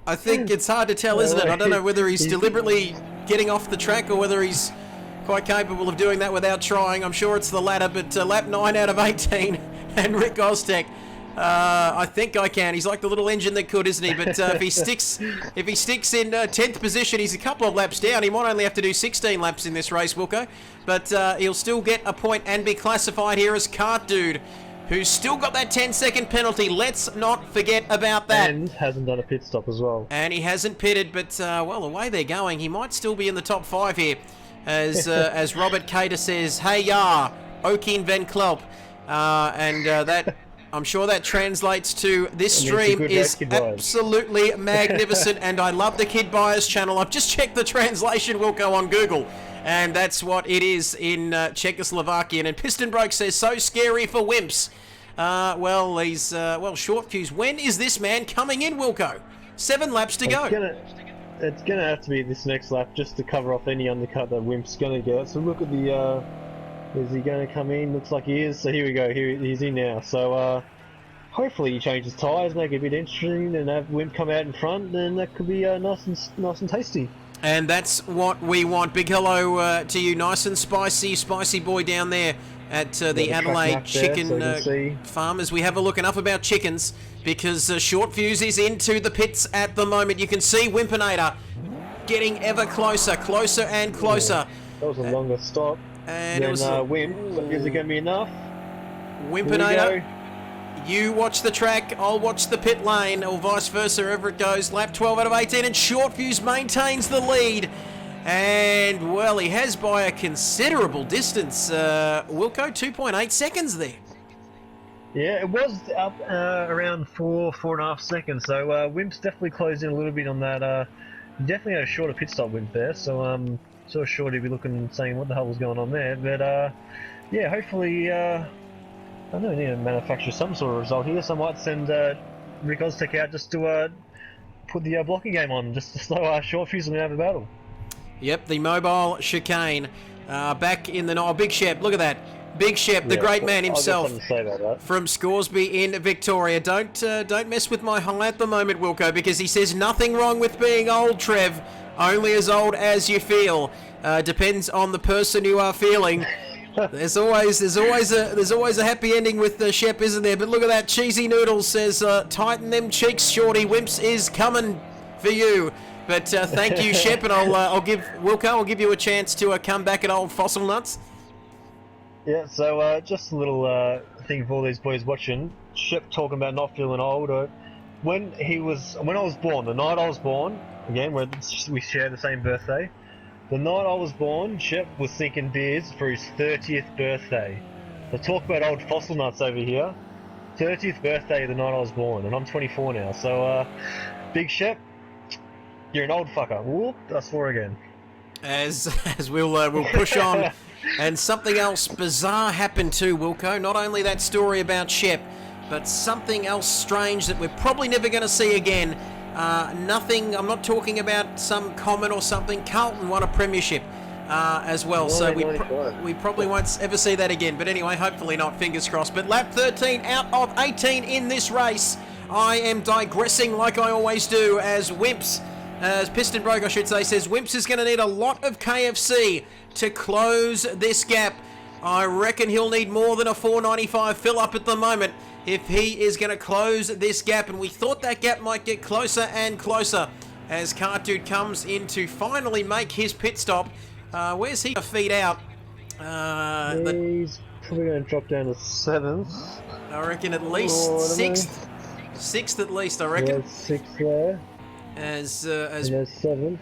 I think it's hard to tell, isn't it? I don't know whether he's deliberately getting off the track or whether he's quite capable of doing that without trying. I'm sure it's the latter, but lap 9 out of 18 and Rick Oztech. I think I can. He's like the little engine that could, isn't he? But if he sticks in 10th position, he's a couple of laps down. He might only have to do 16 laps in this race, Wilco. But he'll still get a point and be classified here as Kart Dude, who's still got that 10-second penalty. Let's not forget about that. And hasn't done a pit stop as well. And he hasn't pitted, but, well, the way they're going, he might still be in the top 5 here. As Robert Cater says, hey, ya, Okin Van Klop. That... I'm sure that translates to this stream is absolutely magnificent, and I love the Kid Bias channel. I've just checked the translation, Wilco, on Google, and that's what it is in Czechoslovakian. And Piston Broke says, so scary for wimps. Short Fuse. When is this man coming in, Wilco? 7 laps to go. It's gonna have to be this next lap just to cover off any undercut that Wimp's gonna get. So look at the... is he going to come in? Looks like he is. So here we go. He's in now. So hopefully he changes tyres, make it a bit interesting, and have Wimp come out in front, and that could be nice and tasty. And that's what we want. Big hello to you, nice and spicy boy down there at the Adelaide Chicken Farm. As we have a look enough about chickens, because Short Fuse is into the pits at the moment. You can see Wimpinator getting ever closer and closer. That was a longer stop. And then, it was Wimp. Is it going to be enough? Wimpinator, you watch the track, I'll watch the pit lane, or vice versa, wherever it goes. Lap 12 out of 18, and Short Fuse maintains the lead. And, well, he has by a considerable distance. Wilco, 2.8 seconds there. Yeah, it was up around 4.5 seconds. So Wimp's definitely closed in a little bit on that. Definitely had a shorter pit stop Wimp there. So sort of sure to be looking and saying what the hell was going on there, but yeah, hopefully I don't know, we need to manufacture some sort of result here, so I might send Rick Oztech out just to put the blocking game on, just to slow Short Fuse and have a battle. Yep, the mobile chicane back in the... Big Shep, look at that. Big Shep, the great man himself from Scoresby in Victoria. Don't mess with my high at the moment, Wilco, because he says nothing wrong with being old, Trev. Only as old as you feel. Depends on the person you are feeling. There's always a happy ending with the Shep, isn't there? But look at that. Cheesy Noodles says, tighten them cheeks, Shorty. Wimps is coming for you. But thank you, Shep, and I'll give you a chance to come back at old Fossil Nuts. Yeah. So just a little thing for all these boys watching. Shep talking about not feeling old. When I was born, the night I was born. Again, we share the same birthday. The night I was born, Shep was sinking beers for his 30th birthday. So talk about old fossil nuts over here. 30th birthday the night I was born, and I'm 24 now. So, Big Shep, you're an old fucker. Whoop, that's 4 again. As we'll push on And something else bizarre happened too, Wilco. Not only that story about Shep, but something else strange that we're probably never going to see again. Nothing, I'm not talking about some comment or something. Carlton won a premiership as well, so we probably won't ever see that again. But anyway, hopefully not, fingers crossed. But lap 13 out of 18 in this race. I am digressing like I always do, as Piston Broke, I should say, says Wimps is going to need a lot of KFC to close this gap. I reckon he'll need more than a 495 fill up at the moment if he is going to close this gap. And we thought that gap might get closer and closer as Cartoon comes in to finally make his pit stop. Where's he going to feed out? He's probably going to drop down to 7th. I reckon at least 6th. 6th at least, I reckon. Yeah, 6th there. As 7th.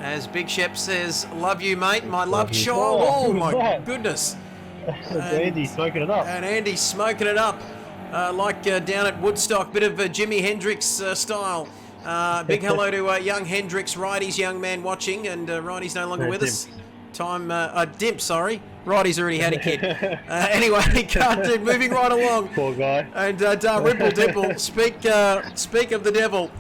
As Big Shep says, love you, mate, my love you. child. Oh, my that? goodness. Andy smoking it up. And Andy's smoking it up. Like down at Woodstock, bit of Jimi Hendrix style. Big hello to young Hendrix, Righty's young man watching, and Righty's no longer with us. Dimp, sorry. Righty's already had a kid. Anyway, Cartoon, moving right along. Poor guy. And Ripple Dimple, speak of the devil.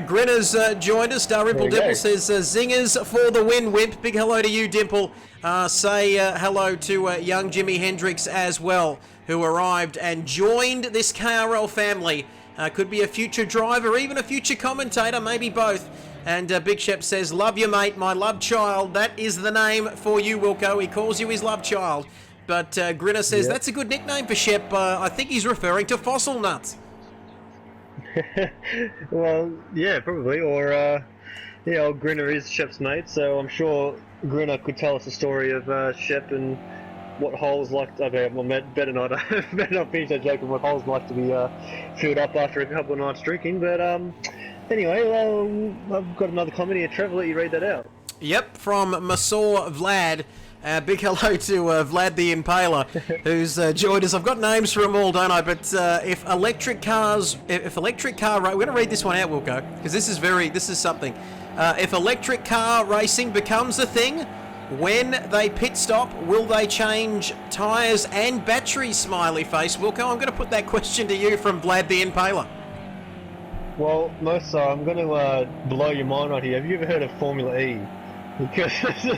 Grinner's joined us. Ripple Dimple says, zingers for the win, Wimp. Big hello to you, Dimple. Say hello to young Jimi Hendrix as well, who arrived and joined this KRL family. Could be a future driver, even a future commentator, maybe both. And Big Shep says, love you, mate, my love child. That is the name for you, Wilco. He calls you his love child. But Grinner says, that's a good nickname for Shep. I think he's referring to Fossil Nuts. Well, yeah, probably. Or, old Grinner is Shep's mate, so I'm sure Grinner could tell us a story of Shep and what holes like. Okay, well, better not finish that joke on what holes like to be filled up after a couple of nights drinking. But anyway, I've got another comment here. Trevor, let you read that out. Yep, from Masor Vlad. Big hello to Vlad the Impaler, who's joined us. I've got names for them all, don't I? But if electric car, we're going to read this one out, Wilco, because this is something. If electric car racing becomes a thing, when they pit stop, will they change tyres and batteries? Smiley face, Wilco. I'm going to put that question to you from Vlad the Impaler. Well, I'm going to blow your mind right here. Have you ever heard of Formula E? Because there's a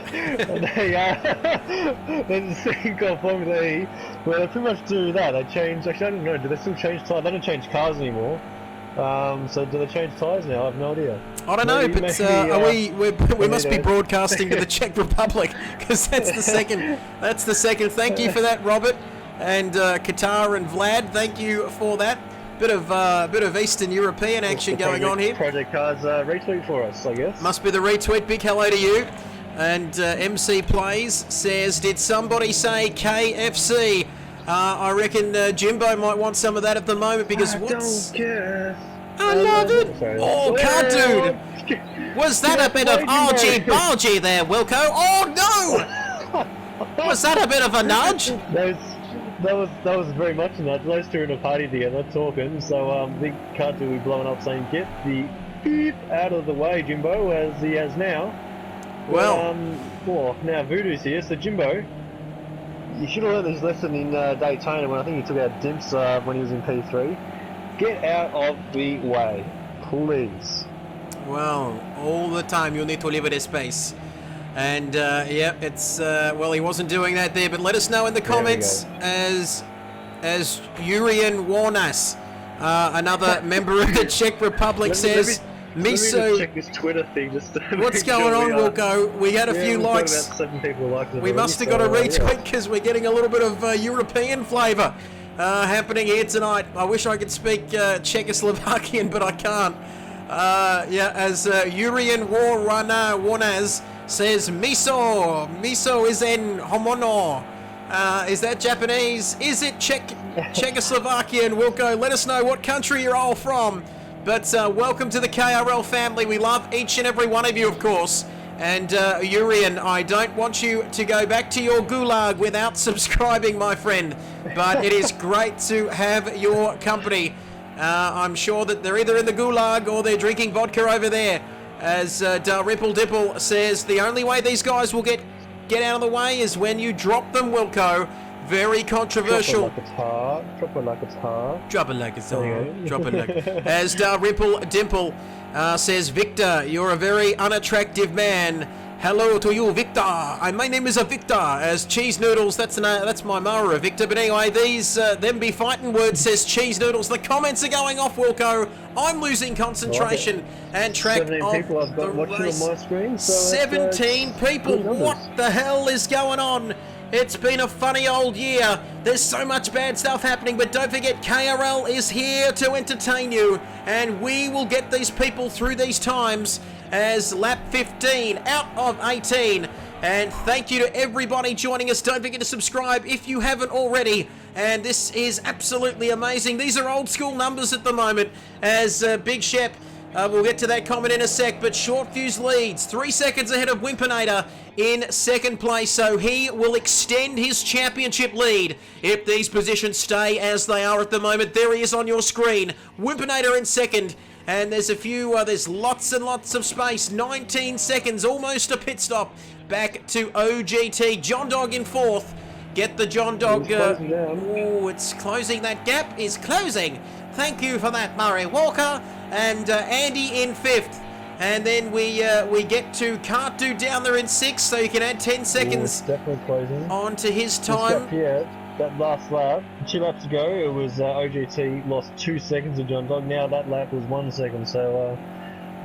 thing called Formula E where they pretty much do that. They change. Actually, I don't know. Do they still change tyres? They don't change cars anymore. So do they change tyres now? I have no idea. I don't know, but we must be broadcasting to the Czech Republic, because that's the second. That's the second. Thank you for that, Robert, and Qatar and Vlad. Thank you for that. Bit of Eastern European action going on here. Project Cars retweet for us, I guess. Must be the retweet. Big hello to you. And MC Plays says, did somebody say KFC? I reckon Jimbo might want some of that at the moment, because I don't care. I love it. Oh, Cartoon. Was that a bit of argy-bargy there, Wilco? Oh, no! Was that a bit of a nudge? That was very much a nudge. Those two in a party together talking, so Big Cartoon will be blowing up saying, get the beep out of the way, Jimbo, as he has now. Well, now Voodoo's here, so Jimbo, you should have learned this lesson in Daytona when I think he took out Dimps when he was in P3. Get out of the way, please. Well, all the time you need to leave it a space. And, it's, he wasn't doing that there, but let us know in the comments as Urian Warnas, another member of the Czech Republic, says, Let me just check this Twitter thing just to what's going on, Wilco? We had a few likes. About 7 people liked it. We must have got a retweet because we're getting a little bit of European flavour happening here tonight. I wish I could speak Czechoslovakian, but I can't. As Urian Warnas says, miso is in homono. Is that Japanese? Is it Czechoslovakian? Wilco, let us know what country you're all from. But welcome to the KRL family. We love each and every one of you, of course. And Urian, I don't want you to go back to your gulag without subscribing, my friend. But it is great to have your company. I'm sure that they're either in the gulag or they're drinking vodka over there. As Ripple Dipple says, the only way these guys will get get out of the way is when you drop them, Wilco. Very controversial. Drop it like it's hard. Drop it like it's hard. Drop it like it's There you hard. go. Drop it like... As Ripple Dimple says, Victor, you're a very unattractive man. Hello to you, Victor. My name is Victor. As Cheese Noodles, that's my Mara, Victor. But anyway, these them be fighting words, says Cheese Noodles. The comments are going off, Wilco. I'm losing concentration and track 17 of people I've got the watching race. on my screen. So 17 people. good numbers. What the hell is going on? It's been a funny old year. There's so much bad stuff happening, but don't forget KRL is here to entertain you, and we will get these people through these times as lap 15 out of 18. And thank you to everybody joining us. Don't forget to subscribe if you haven't already. And this is absolutely amazing. These are old school numbers at the moment as Big Shep, we'll get to that comment in a sec, but Short Fuse leads 3 seconds ahead of Wimpinator in second place, so he will extend his championship lead if these positions stay as they are at the moment. There he is on your screen, Wimpinator in second, and there's a few, there's lots and lots of space, 19 seconds, almost a pit stop, back to OGT, John Dog in fourth. Get the John Dog, oh, it's closing, that gap is closing. Thank you for that, Murray Walker, and Andy in fifth. And then we get to Can't Do down there in sixth, so you can add 10 seconds definitely closing. onto his time. Yeah, that last lap, 2 laps ago, it was OGT lost 2 seconds of John Dog. Now that lap was 1 second, so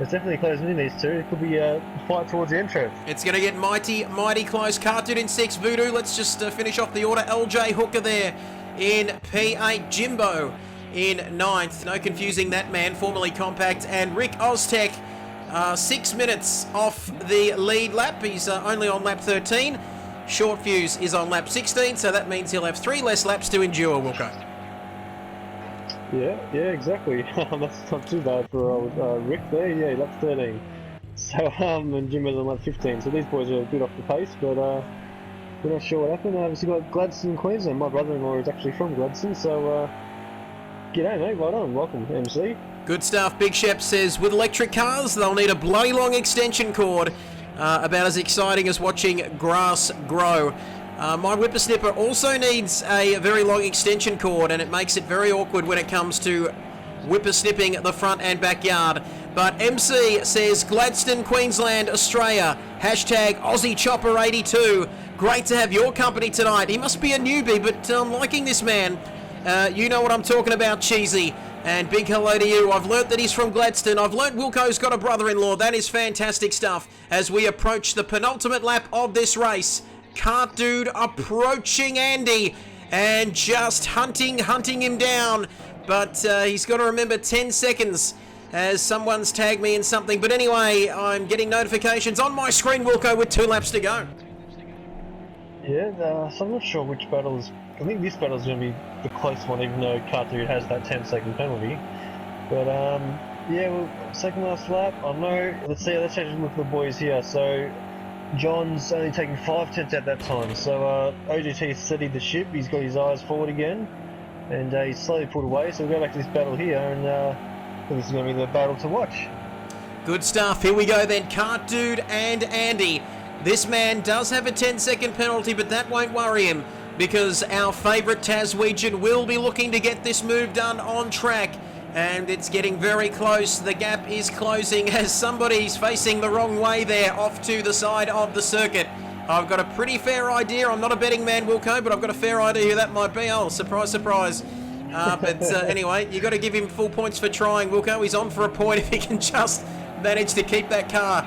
it's definitely closing in these two. It could be a fight towards the entrance. It's going to get mighty close. Can't Do in sixth, Voodoo. Let's just finish off the order. LJ Hooker there in P8, Jimbo in ninth. No confusing that man, formerly Compact, and Rick Oztech. 6 minutes off the lead lap. He's only on lap 13. Short Fuse is on lap 16, so that means he'll have 3 less laps to endure, Wilco. Yeah, exactly. That's not too bad for old Rick there. Yeah, lap 13. So, and Jimbo's on lap 15. So these boys are a bit off the pace, but we're not sure what happened. Obviously got Gladstone, Queensland. My brother-in-law is actually from Gladstone, so g'day mate, right on. Welcome, MC. Good stuff. Big Shep says, with electric cars, they'll need a bloody long extension cord. About as exciting as watching grass grow. My whippersnipper also needs a very long extension cord, and it makes it very awkward when it comes to whippersnipping the front and backyard. But MC says, Gladstone, Queensland, Australia. Hashtag Aussie Chopper 82. Great to have your company tonight. He must be a newbie, but I'm liking this man. You know what I'm talking about, Cheesy. And big hello to you. I've learnt that he's from Gladstone. I've learnt Wilco's got a brother-in-law. That is fantastic stuff. As we approach the penultimate lap of this race, Cart Dude approaching Andy and just hunting him down. But he's got to remember 10 seconds as someone's tagged me in something. But anyway, I'm getting notifications on my screen, Wilco, with 2 laps to go. Yeah, so I'm not sure which battles. I think this battle's going to be the close one, even though Cartoon has that 10-second penalty. But yeah, well, second last lap. I know. Let's take a look at the boys here. So John's only taking 5 tenths at that time. So OGT steadied the ship. He's got his eyes forward again, and he's slowly pulled away. So we'll go back to this battle here, and I think this is going to be the battle to watch. Good stuff. Here we go then. Cart Dude and Andy. This man does have a 10-second penalty, but that won't worry him, because our favourite Taswegian will be looking to get this move done on track, and it's getting very close. The gap is closing as somebody's facing the wrong way there off to the side of the circuit. I've got a pretty fair idea. I'm not a betting man, Wilco, but I've got a fair idea who that might be. Oh, surprise, surprise. But anyway, you've got to give him full points for trying, Wilco. He's on for a point if he can just manage to keep that car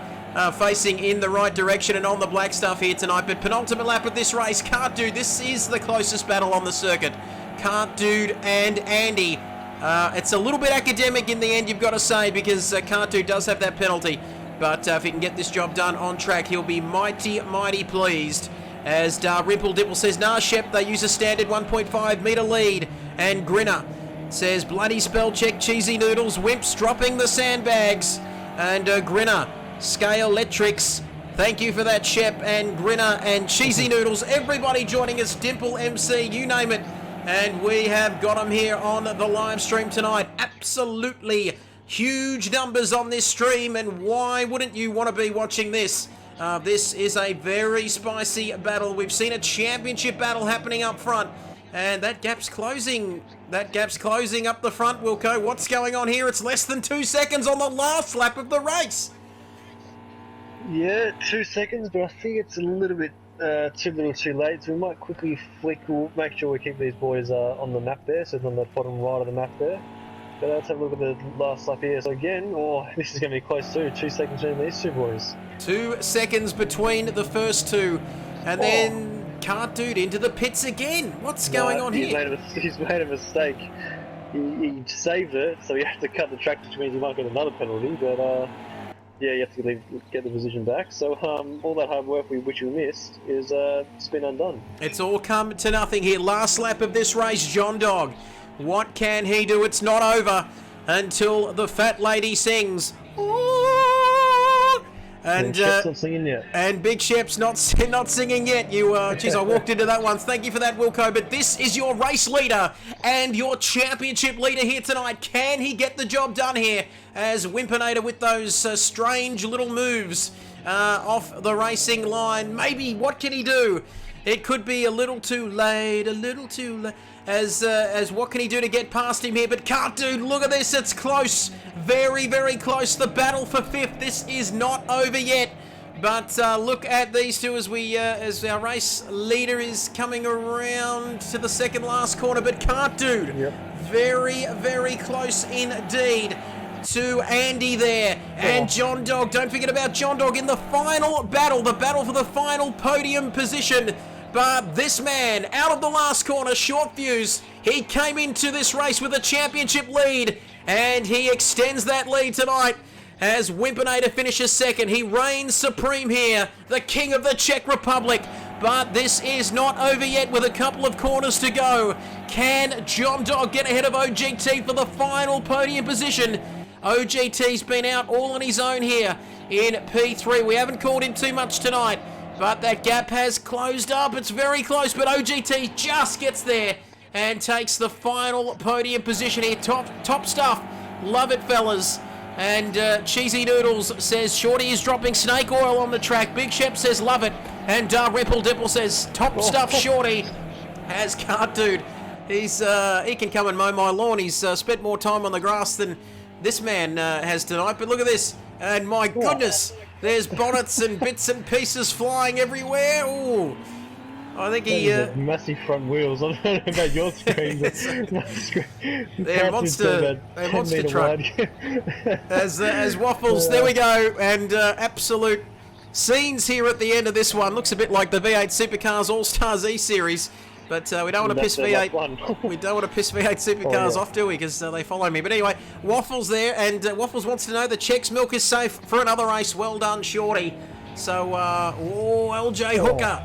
facing in the right direction and on the black stuff here tonight. But penultimate lap of this race, Cart Dude, this is the closest battle on the circuit. Cart Dude and Andy. It's a little bit academic in the end, you've got to say, because Cart Dude does have that penalty. But if he can get this job done on track, he'll be mighty pleased. As Ripple Dipple says, nah, Shep, they use a standard 1.5 metre lead. And Grinner says, bloody spell check, Cheesy Noodles, Wimps dropping the sandbags. And Grinner, Scale Electrics, thank you for that, Shep, and Grinner and Cheesy Noodles, everybody joining us, Dimple MC, you name it. And we have got them here on the live stream tonight. Absolutely huge numbers on this stream, and why wouldn't you want to be watching this This is a very spicy battle. We've seen a championship battle happening up front. And that gap's closing. That gap's closing up the front, Wilco. What's going on here? It's less than 2 seconds on the last lap of the race. Yeah, 2 seconds, but I think it's a little bit too little too late, so we might quickly flick. We'll make sure we keep these boys on the map there, so it's on the bottom right of the map there. But let's have a look at the last lap here. So again, this is going to be close too. 2 seconds between these two boys. 2 seconds between the first two. And then Cart Dude into the pits again. What's going on here? He's made a mistake. He saved it, so you have to cut the track, which means you might get another penalty, but yeah, you have to get the position back. So all that hard work which we missed is it's been undone. It's all come to nothing here. Last lap of this race, John Dog. What can he do? It's not over until the fat lady sings. And Shep's not singing yet. And Big Shep's not singing yet. Geez, I walked into that one. Thank you for that, Wilco. But this is your race leader and your championship leader here tonight. Can he get the job done here? As Wimpinator with those strange little moves off the racing line. Maybe, what can he do? It could be a little too late, as what can he do to get past him here? But Cart Dude, look at this, it's close. Very, very close. The battle for fifth. This is not over yet. But look at these two as our race leader is coming around to the second last corner. But Cart Dude, very, very close indeed to Andy there. And John Dog, don't forget about John Dog in the final battle, the battle for the final podium position. But this man, out of the last corner, short fuse, he came into this race with a championship lead, and he extends that lead tonight as Wimpinator finishes second. He reigns supreme here, the king of the Czech Republic. But this is not over yet with a couple of corners to go. Can John Dog get ahead of OGT for the final podium position? OGT's been out all on his own here in P3. We haven't called him too much tonight. But that gap has closed up. It's very close, but OGT just gets there and takes the final podium position here. Top stuff. Love it, fellas. And Cheesy Noodles says Shorty is dropping snake oil on the track. Big Shep says love it. And Ripple Dipple says top stuff, Shorty. As Cart Dude, he can come and mow my lawn. He's spent more time on the grass than this man has tonight. But look at this. And my goodness. There's bonnets and bits and pieces flying everywhere. Ooh, I think he... massive front wheels. I don't know about your screen, but they're monster truck. As Waffles, there we go. And absolute scenes here at the end of this one. Looks a bit like the V8 Supercars All-Stars E-Series. But we don't want to piss V8. We don't want to piss V8 Supercars off, do we? Because they follow me. But anyway, Waffles there, and Waffles wants to know the Czech's milk is safe for another race. Well done, Shorty. So, LJ Hooker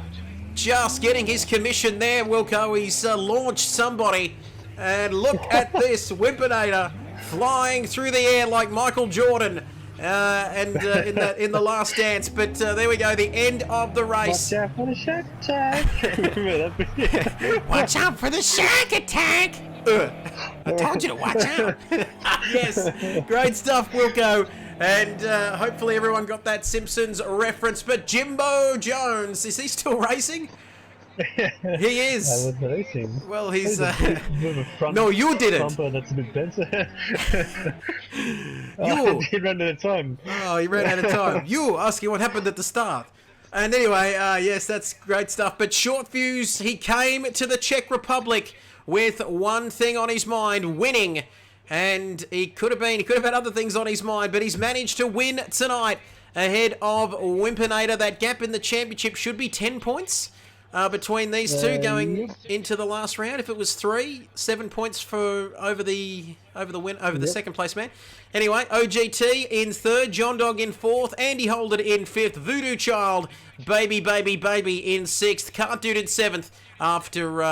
just getting his commission there, Wilco. He's launched somebody, and look at this Wimpinator flying through the air like Michael Jordan. In the last dance, but there we go, the end of the race. Watch out for the shark attack. Watch out for the shark attack. I told you to watch out. Yes, great stuff, Wilco. And hopefully everyone got that Simpsons reference. But Jimbo Jones, is he still racing? He is. I was racing. Well, he's... no, you didn't. That's a bit better. He ran out of time. Oh, he ran out of time. You asking what happened at the start. And anyway, yes, that's great stuff. But short fuse, he came to the Czech Republic with one thing on his mind, winning. And he could have had other things on his mind, but he's managed to win tonight ahead of Wimpinator. That gap in the championship should be 10 points. Between these two going into the last round. If it was 7 points for over the second place man. Anyway, OGT in third, John Dog in fourth, Andy Holden in fifth, Voodoo Child, Baby in sixth, Cart Dude in seventh after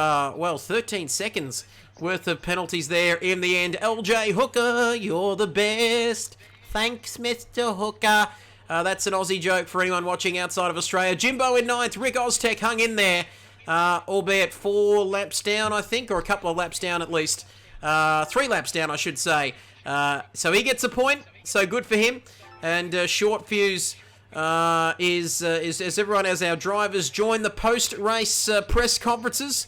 13 seconds worth of penalties there in the end. LJ Hooker, you're the best. Thanks, Mr. Hooker. That's an Aussie joke for anyone watching outside of Australia. Jimbo in ninth. Rick Oztech hung in there, albeit 4 laps down, I think, or a couple of laps down at least. 3 laps down, I should say. So he gets a point, so good for him. And Short Fuse is as everyone, as our drivers join the post-race press conferences.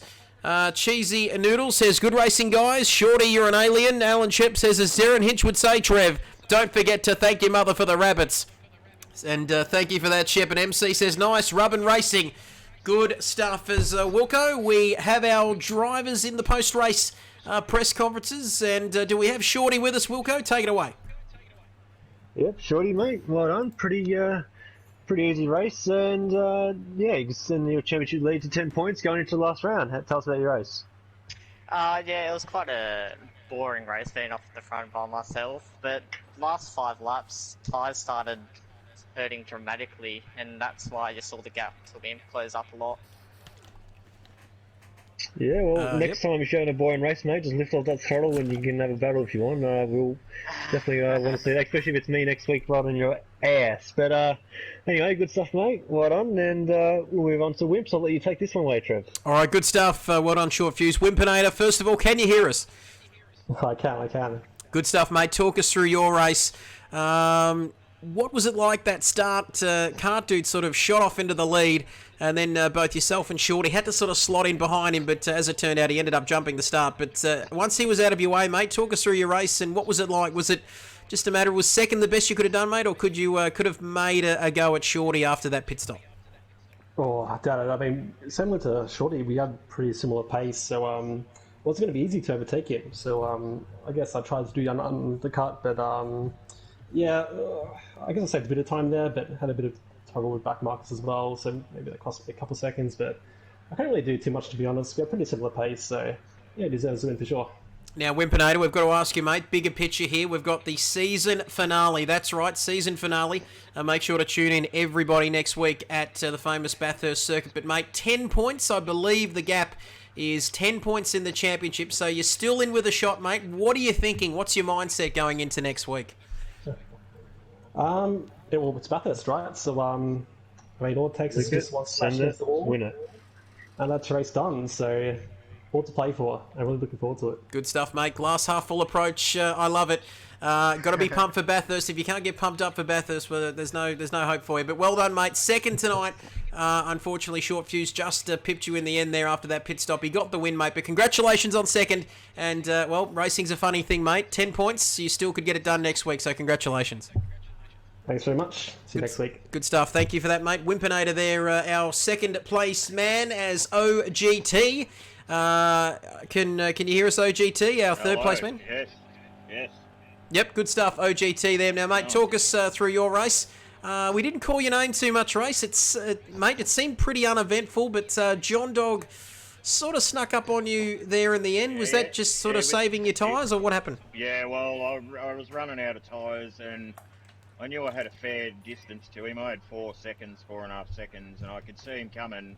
Cheesy Noodle says, good racing, guys. Shorty, you're an alien. Alan Shep says, as Darren Hinch would say, Trev, don't forget to thank your mother for the rabbits. And thank you for that, Shep. And MC says, nice, rubbin' racing. Good stuff. As Wilco, we have our drivers in the post-race press conferences. And do we have Shorty with us, Wilco? Take it away. Yep, Shorty, mate. Well done. Pretty easy race, and yeah, you can send your championship lead to 10 points going into the last round. Tell us about your race. Yeah, it was quite a boring race being off the front by myself, but last 5 laps, tyres started hurting dramatically, and that's why you saw the gap to the end close up a lot. Yeah, well, next time you're showing a boring race, mate, just lift off that throttle and you can have a battle if you want. We'll definitely want to see that, especially if it's me next week riding your ass. But anyway, good stuff, mate. Well done, and we'll move on to Wimps. I'll let you take this one away, Trev. All right, good stuff. Well done, Short Fuse. Wimpinator, first of all, can you hear us? I can. Good stuff, mate. Talk us through your race. What was it like, that start? Cart Dude sort of shot off into the lead, and then both yourself and Shorty had to sort of slot in behind him, but as it turned out, he ended up jumping the start. But once he was out of your way, mate, talk us through your race, and what was it like? Was it just a matter, was second the best you could have done, mate, or could you could have made a go at Shorty after that pit stop? Oh, I doubt it. I mean, similar to Shorty, we had pretty similar pace, so well, it's going to be easy to overtake him. So I guess I tried to do on the cut, but yeah, I guess I saved a bit of time there, but had a bit of trouble with back markers as well, so maybe that cost me a couple of seconds, but I can't really do too much, to be honest. We have pretty similar pace, so yeah, it deserves a win for sure. Now, Wimpinator, we've got to ask you, mate, bigger picture here. We've got the season finale. That's right, season finale. Make sure to tune in, everybody, next week at the famous Bathurst circuit. But, mate, 10 points, I believe the gap is 10 points in the championship, so you're still in with a shot, mate. What are you thinking? What's your mindset going into next week? Well, it's Bathurst, right? So, I mean, all it takes is just one smash against the wall, win it, and that's race done. So, all to play for. I'm really looking forward to it. Good stuff, mate. Glass half full approach. I love it. Got to be pumped for Bathurst. If you can't get pumped up for Bathurst, well, there's no hope for you. But well done, mate. Second tonight. Unfortunately, Short Fuse just pipped you in the end there after that pit stop. He got the win, mate. But congratulations on second. And well, racing's a funny thing, mate. 10 points. You still could get it done next week. So congratulations. Thanks very much. See you next week. Good stuff. Thank you for that, mate. Wimpinator there, our second place man as OGT. Can you hear us, OGT, our third place man? Yes. Yep, good stuff, OGT there. Now, mate, talk us through your race. We didn't call your name too much, race. It's mate, it seemed pretty uneventful, but John Dog sort of snuck up on you there in the end. Was that just sort of saving your tyres, or what happened? Yeah, well, I was running out of tyres, and I knew I had a fair distance to him. I had 4.5 seconds, and I could see him coming,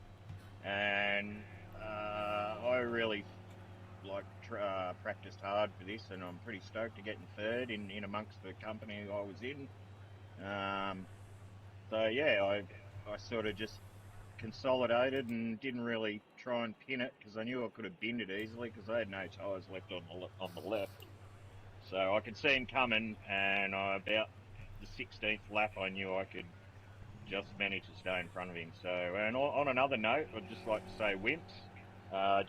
and I really practiced hard for this, and I'm pretty stoked to get in third in amongst the company I was in. So yeah, I sort of just consolidated and didn't really try and pin it, because I knew I could have binned it easily because I had no tyres left on the left. So I could see him coming, and about the 16th lap I knew I could just manage to stay in front of him. So, and on another note, I'd just like to say, Wimps,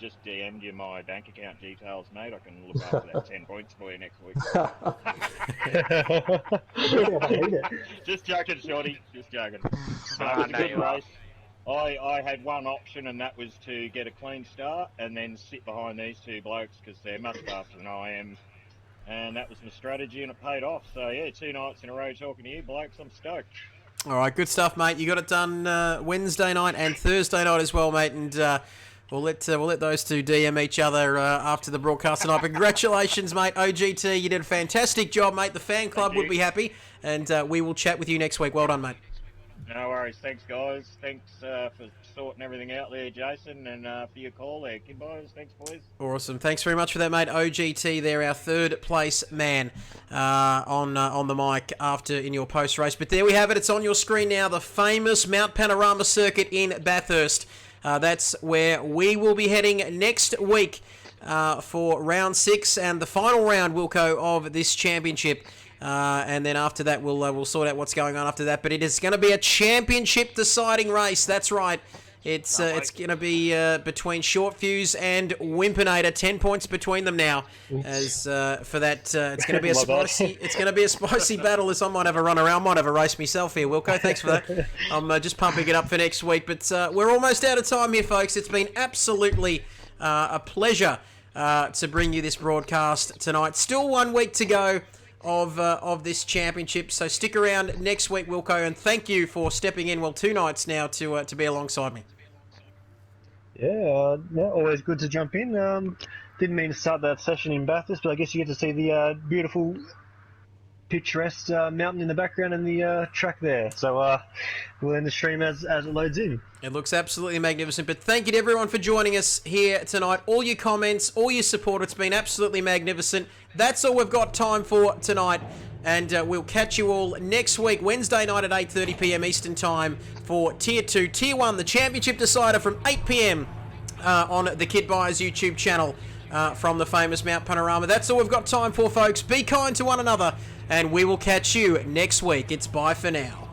just DM'd you my bank account details, mate. I can look after that 10 points for you next week. Just joking, Shorty. Just joking. It was a good race. I had one option, and that was to get a clean start and then sit behind these two blokes because they're much faster than I am. And that was my strategy, and it paid off. So, yeah, 2 nights in a row talking to you, blokes. I'm stoked. All right, good stuff, mate. You got it done Wednesday night and Thursday night as well, mate. And we'll let those two DM each other after the broadcast tonight. But congratulations, mate. OGT, you did a fantastic job, mate. The fan club would be happy. And we will chat with you next week. Well done, mate. No worries. Thanks, guys. Thanks for sorting everything out there, Jason, and for your call there, kid boys. Thanks, boys. Awesome. Thanks very much for that, mate. OGT there, our third place man on the mic after in your post race. But there we have it. It's on your screen now. The famous Mount Panorama circuit in Bathurst. That's where we will be heading next week for round 6 and the final round, Wilco, of this championship. and then after that we'll sort out what's going on after that. But it is going to be a championship deciding race. That's right. It's going to be between Short Fuse and Wimpinator. 10 points between them now. As for that, it's going to be a spicy. It's going to be a spicy battle. As I might have a run around, might have a race myself here. Wilco, thanks for that. I'm just pumping it up for next week. But we're almost out of time here, folks. It's been absolutely a pleasure to bring you this broadcast tonight. Still 1 week to go of this championship, so stick around next week, Wilco, and thank you for stepping in, 2 nights now to be alongside me. Yeah, always good to jump in. Didn't mean to start that session in Bathurst, but I guess you get to see the beautiful, picturesque mountain in the background and the track there. So we'll end the stream as it loads in. It looks absolutely magnificent, but thank you to everyone for joining us here tonight. All your comments, all your support, it's been absolutely magnificent. That's all we've got time for tonight, and we'll catch you all next week, Wednesday night at 8:30 p.m. Eastern Time for Tier 2. Tier 1, the Championship Decider from 8 p.m. On the Kid Buyers YouTube channel from the famous Mount Panorama. That's all we've got time for, folks. Be kind to one another, and we will catch you next week. It's bye for now.